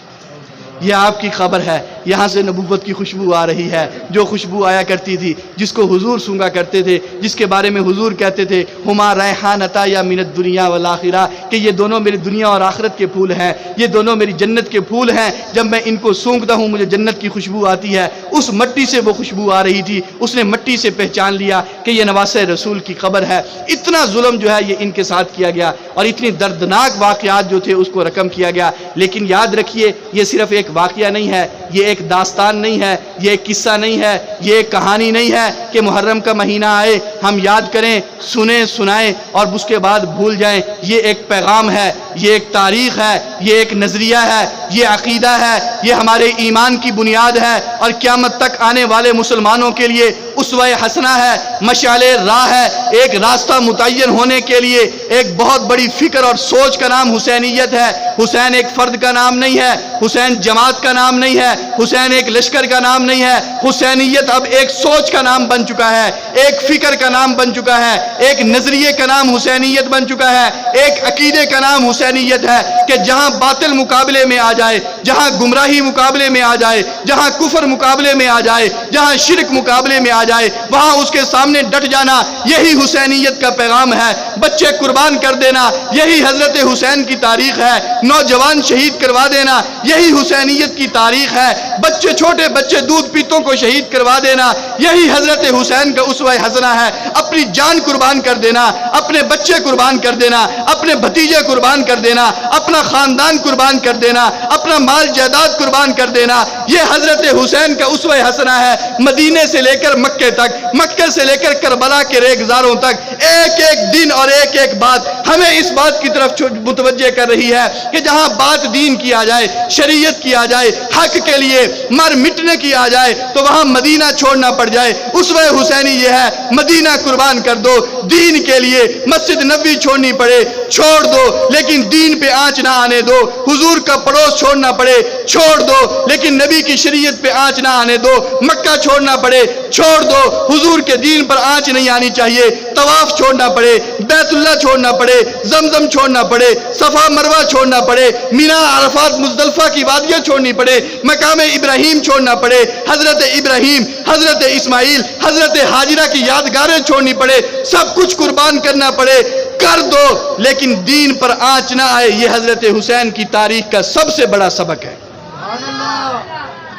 یہ آپ کی خبر ہے. یہاں سے نبوت کی خوشبو آ رہی ہے، جو خوشبو آیا کرتی تھی، جس کو حضور سونگا کرتے تھے، جس کے بارے میں حضور کہتے تھے ہما ریحانتا یا من الدنیا والآخرہ، کہ یہ دونوں میری دنیا اور آخرت کے پھول ہیں، یہ دونوں میری جنت کے پھول ہیں، جب میں ان کو سونگتا ہوں مجھے جنت کی خوشبو آتی ہے۔ اس مٹی سے وہ خوشبو آ رہی تھی، اس نے مٹی سے پہچان لیا کہ یہ نواسہ رسول کی قبر ہے۔ اتنا ظلم جو ہے یہ ان کے ساتھ کیا گیا اور اتنی دردناک واقعات جو تھے اس کو رقم کیا گیا، لیکن یاد رکھیے یہ صرف ایک واقعہ نہیں ہے، یہ ایک داستان نہیں ہے، یہ ایک قصہ نہیں ہے، یہ ایک کہانی نہیں ہے کہ محرم کا مہینہ آئے ہم یاد کریں، سنیں، سنائیں اور اس کے بعد بھول جائیں۔ یہ ایک پیغام ہے، یہ ایک تاریخ ہے، یہ ایک نظریہ ہے، یہ عقیدہ ہے، یہ ہمارے ایمان کی بنیاد ہے اور قیامت تک آنے والے مسلمانوں کے لیے اسوہ حسنہ ہے، مشعل راہ ہے۔ ایک راستہ متعین ہونے کے لیے ایک بہت بڑی فکر اور سوچ کا نام حسینیت ہے۔ حسین ایک فرد کا نام نہیں ہے، حسین جماعت کا نام نہیں ہے، حسین ایک لشکر کا نام نہیں ہے۔ حسینیت اب ایک سوچ کا نام بن چکا ہے، ایک فکر کا نام بن چکا ہے، ایک نظریے کا نام حسینیت بن چکا ہے، ایک عقیدے کا نام حسینیت ہے کہ جہاں باطل مقابلے میں آ جائے، جہاں گمراہی مقابلے میں آ جائے، جہاں کفر مقابلے میں آ جائے، جہاں شرک مقابلے میں آ جائے، وہاں اس کے سامنے ڈٹ جانا، یہی حسینیت کا پیغام ہے۔ بچے قربان کر دینا، یہی حضرت حسین کی تاریخ ہے۔ نوجوان شہید کروا دینا، یہی حسینیت کی تاریخ ہے۔ بچے، چھوٹے بچے دودھ پیتوں کو شہید کروا دینا، یہی حضرت حسین کا اسوہ حسنہ ہے۔ اپنی جان قربان کر دینا، اپنے بچے قربان کر دینا، اپنے بھتیجے قربان کر دینا، اپنا خاندان قربان کر دینا، اپنا مال جائیداد قربان کر دینا، یہ حضرت حسین کا اسوہ حسنہ ہے۔ مدینے سے لے کر مکے تک، مکے سے لے کر کربلا کے ریگزاروں تک، ایک ایک دن اور ایک ایک بات ہمیں اس بات کی طرف متوجہ کر رہی ہے کہ جہاں بات دین کی آ جائے، شریعت کی آ جائے، حق کے لیے مر مٹنے کی آ جائے تو وہاں مدینہ چھوڑنا پڑ جائے۔ اسوہ حسینی یہ ہے، مدینہ قربان کر دو دین کے لیے، مسجد نبوی چھوڑنی پڑے چھوڑ دو لیکن دین پہ آنچ نہ آنے دو، حضور کا پڑوس چھوڑنا پڑے چھوڑ دو لیکن نبی کی شریعت پہ آنچ نہ آنے دو، مکہ چھوڑنا پڑے چھوڑ دو، حضور کے دین پر آنچ نہیں آنی چاہیے، طواف چھوڑنا پڑے، بیت اللہ چھوڑنا پڑے، زمزم چھوڑنا پڑے، صفا مروہ چھوڑنا پڑے، مینا، عرفات، مزدلفہ کی وادیاں چھوڑنی پڑے، مقام ابراہیم چھوڑنا پڑے، حضرت ابراہیم، حضرت اسماعیل، حضرت حاجرہ کی یادگاریں چھوڑنی پڑے، سب کچھ قربان کرنا پڑے، کر دو لیکن دین پر آنچ نہ آئے۔ یہ حضرت حسین کی تاریخ کا سب سے بڑا سبق ہے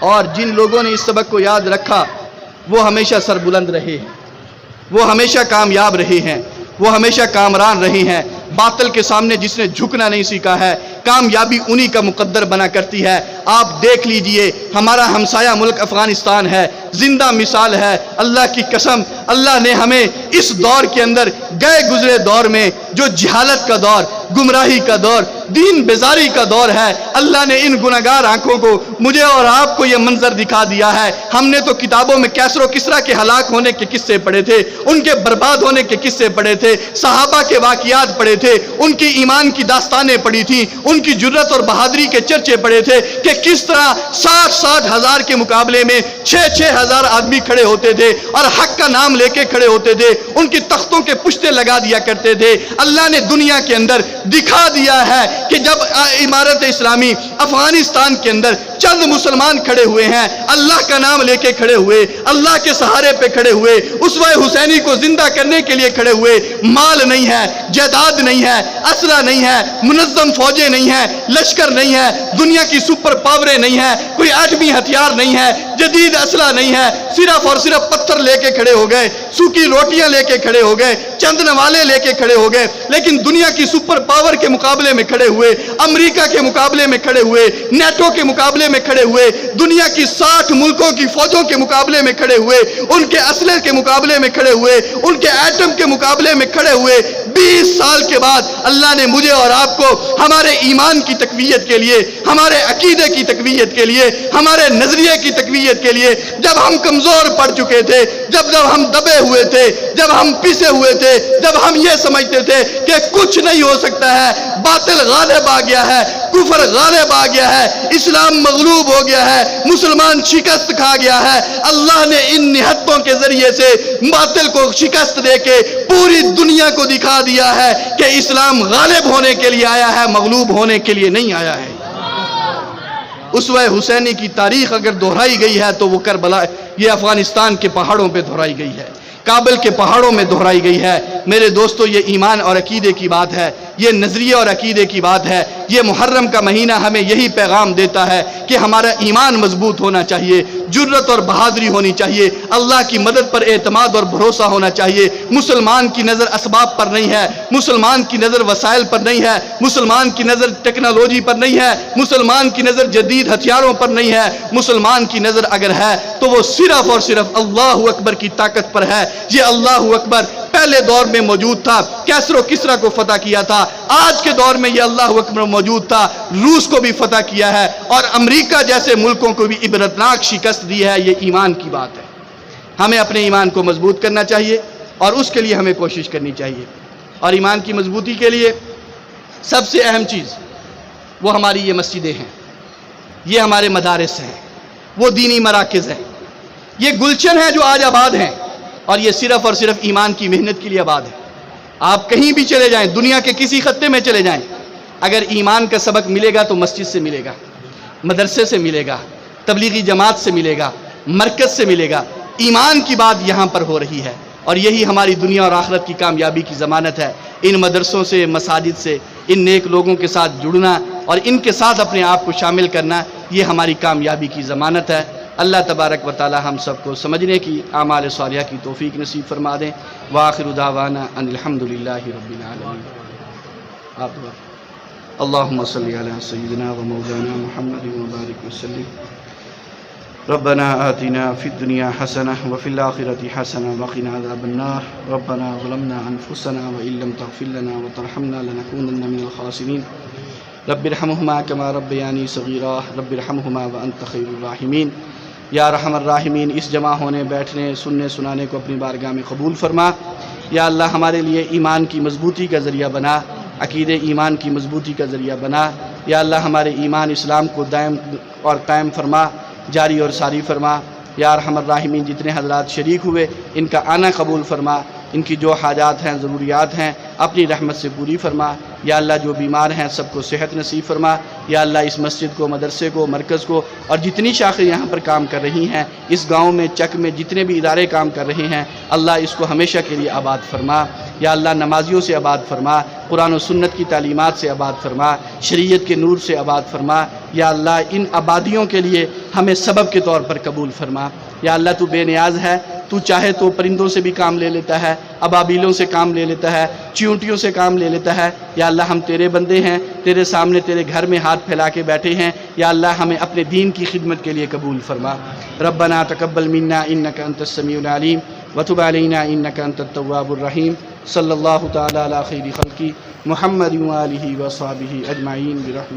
اور جن لوگوں نے اس سبق کو یاد رکھا وہ ہمیشہ سربلند رہے ہیں، وہ ہمیشہ کامیاب رہے ہیں، وہ ہمیشہ کامران رہے ہیں۔ باطل کے سامنے جس نے جھکنا نہیں سیکھا ہے، کامیابی انہی کا مقدر بنا کرتی ہے۔ آپ دیکھ لیجئے ہمارا ہمسایہ ملک افغانستان ہے، زندہ مثال ہے۔ اللہ کی قسم، اللہ نے ہمیں اس دور کے اندر، گئے گزرے دور میں جو جہالت کا دور، گمراہی کا دور، دین بیزاری کا دور ہے، اللہ نے ان گناہگار آنکھوں کو، مجھے اور آپ کو یہ منظر دکھا دیا ہے۔ ہم نے تو کتابوں میں کیسر و کسریٰ کے ہلاک ہونے کے قصے پڑھے تھے، ان کے برباد ہونے کے قصے پڑھے تھے، صحابہ کے واقعات پڑھے تھے، ان کی ایمان کی داستانیں پڑھی تھیں، ان کی جرت اور بہادری کے چرچے پڑھے تھے کہ کس طرح 60 ہزار کے مقابلے میں 6 ہزار آدمی کھڑے ہوتے تھے اور حق کا نام لے کے کھڑے ہوتے تھے، ان کی تختوں کے پشتے لگا دیا کرتے تھے۔ اللہ نے دنیا کے اندر دکھا دیا ہے کہ جب امارت اسلامی افغانستان کے اندر چند مسلمان کھڑے ہوئے ہیں، اللہ کا نام لے کے کھڑے ہوئے، اللہ کے سہارے پہ کھڑے ہوئے، اسوہ حسینی کو زندہ کرنے کے لیے کھڑے ہوئے، مال نہیں ہے، جائیداد نہیں ہے، اسلحہ نہیں ہے، منظم فوجیں نہیں ہیں، لشکر نہیں ہے، دنیا کی سپر پاوریں نہیں ہیں، کوئی ایٹمی ہتھیار نہیں ہے، جدید اسلحہ نہیں ہے، صرف اور صرف پتھر لے کے کھڑے ہو گئے، سوکھی روٹیاں لے کے کھڑے ہو گئے، چند نوالے لے کے کھڑے ہو گئے، لیکن دنیا کی سپر پاور کے مقابلے میں کھڑے ہوئے، امریکہ کے مقابلے میں کھڑے ہوئے، نیٹو کے مقابلے میں کھڑے ہوئے، دنیا کی 60 ملکوں کی فوجوں کے مقابلے میں کھڑے ہوئے، ان کے اسلحے کے مقابلے میں کھڑے ہوئے، ان کے ایٹم کے مقابلے میں کھڑے ہوئے۔ 20 سال کے بعد اللہ نے مجھے اور آپ کو ہمارے ایمان کی تقویت کے لیے، ہمارے عقیدے کی تقویت کے لیے، ہمارے نظریے کی تقویت کے لیے، جب ہم کمزور پڑ چکے تھے، جب ہم دبے ہوئے تھے، جب ہم پسے ہوئے تھے، جب ہم یہ سمجھتے تھے کہ کچھ نہیں ہو سکتا ہے، باطل غالب آ گیا ہے، کفر غالب آ گیا ہے، اسلام مغلوب ہو گیا ہے، مسلمان شکست کھا گیا ہے، اللہ نے ان نہتوں کے ذریعے سے باطل کو شکست دے کے پوری دنیا کو دکھا دیا ہے کہ اسلام غالب ہونے کے لیے آیا ہے، مغلوب ہونے کے لیے نہیں آیا ہے۔ اسوہ حسینی کی تاریخ اگر دہرائی گئی ہے تو وہ کربلا، یہ افغانستان کے پہاڑوں پہ دہرائی گئی ہے، کابل کے پہاڑوں میں دہرائی گئی ہے۔ میرے دوستو، یہ ایمان اور عقیدے کی بات ہے، یہ نظریے اور عقیدے کی بات ہے۔ یہ محرم کا مہینہ ہمیں یہی پیغام دیتا ہے کہ ہمارا ایمان مضبوط ہونا چاہیے، جرت اور بہادری ہونی چاہیے، اللہ کی مدد پر اعتماد اور بھروسہ ہونا چاہیے۔ مسلمان کی نظر اسباب پر نہیں ہے، مسلمان کی نظر وسائل پر نہیں ہے، مسلمان کی نظر ٹیکنالوجی پر نہیں ہے، مسلمان کی نظر جدید ہتھیاروں پر نہیں ہے۔ مسلمان کی نظر اگر ہے تو وہ صرف اور صرف اللہ اکبر کی طاقت پر ہے۔ یہ اللہ اکبر پہلے دور میں موجود تھا، کیسر و کسرا کو فتح کیا تھا، آج کے دور میں یہ اللہ اکبر موجود تھا، روس کو بھی فتح کیا ہے اور امریکہ جیسے ملکوں کو بھی عبرتناک شکست دی ہے۔ یہ ایمان کی بات ہے، ہمیں اپنے ایمان کو مضبوط کرنا چاہیے اور اس کے لیے ہمیں کوشش کرنی چاہیے۔ اور ایمان کی مضبوطی کے لیے سب سے اہم چیز وہ ہماری یہ مسجدیں ہیں، یہ ہمارے مدارس ہیں، وہ دینی مراکز ہیں، یہ گلشن ہیں جو آج آباد ہیں، اور یہ صرف اور صرف ایمان کی محنت کے لیے آباد ہے۔ آپ کہیں بھی چلے جائیں، دنیا کے کسی خطے میں چلے جائیں، اگر ایمان کا سبق ملے گا تو مسجد سے ملے گا، مدرسے سے ملے گا، تبلیغی جماعت سے ملے گا، مرکز سے ملے گا۔ ایمان کی بات یہاں پر ہو رہی ہے اور یہی ہماری دنیا اور آخرت کی کامیابی کی ضمانت ہے۔ ان مدرسوں سے، مساجد سے، ان نیک لوگوں کے ساتھ جڑنا اور ان کے ساتھ اپنے آپ کو شامل کرنا، یہ ہماری کامیابی کی ضمانت ہے۔ اللہ تبارک و تعالی ہم سب کو سمجھنے کی، اعمال صالحہ کی توفیق نصیب فرما دیں۔ وآخر دعوانا ان الحمدللہ رب العالمین۔ آپ دعا۔ اللہم صلی علی سیدنا و مولانا محمد وبارک وسلم۔ ربنا آتنا فی الدنیا حسنہ وفی الآخرۃ حسنہ وقنا عذاب النار۔ ربنا ظلمنا انفسنا وإن لم تغفر لنا وترحمنا لنکونن من الخاسرین۔ رب ارحمہما کما ربیانی صغیرا رب ارحمہما وانت خیر الراحمین۔ یا رحم الراحمین، اس جمع ہونے، بیٹھنے، سننے سنانے کو اپنی بارگاہ میں قبول فرما۔ یا اللہ ہمارے لیے ایمان کی مضبوطی کا ذریعہ بنا، عقیدے ایمان کی مضبوطی کا ذریعہ بنا۔ یا اللہ ہمارے ایمان اسلام کو دائم اور قائم فرما، جاری اور ساری فرما۔ یا ارحم الراحمین، جتنے حضرات شریک ہوئے ان کا آنا قبول فرما، ان کی جو حاجات ہیں، ضروریات ہیں، اپنی رحمت سے پوری فرما۔ یا اللہ جو بیمار ہیں سب کو صحت نصیب فرما۔ یا اللہ اس مسجد کو، مدرسے کو، مرکز کو اور جتنی شاخیں یہاں پر کام کر رہی ہیں، اس گاؤں میں، چک میں جتنے بھی ادارے کام کر رہے ہیں، اللہ اس کو ہمیشہ کے لیے آباد فرما۔ یا اللہ نمازیوں سے آباد فرما، قرآن و سنت کی تعلیمات سے آباد فرما، شریعت کے نور سے آباد فرما۔ یا اللہ ان آبادیوں کے لیے ہمیں سبب کے طور پر قبول فرما۔ یا اللہ تو بے نیاز ہے، تو چاہے تو پرندوں سے بھی کام لے لیتا ہے، ابابیلوں سے کام لے لیتا ہے، چیونٹیوں سے کام لے لیتا ہے۔ یا اللہ ہم تیرے بندے ہیں، تیرے سامنے تیرے گھر میں ہاتھ پھیلا کے بیٹھے ہیں۔ یا اللہ ہمیں اپنے دین کی خدمت کے لیے قبول فرما۔ ربنا تقبل منا انک انت السمیع العلیم وتب علینا انک انت التواب الرحیم۔ صلی اللہ تعالی علی خیر خلقی محمد وآلہ وصحبہ اجمعین برحمتہ۔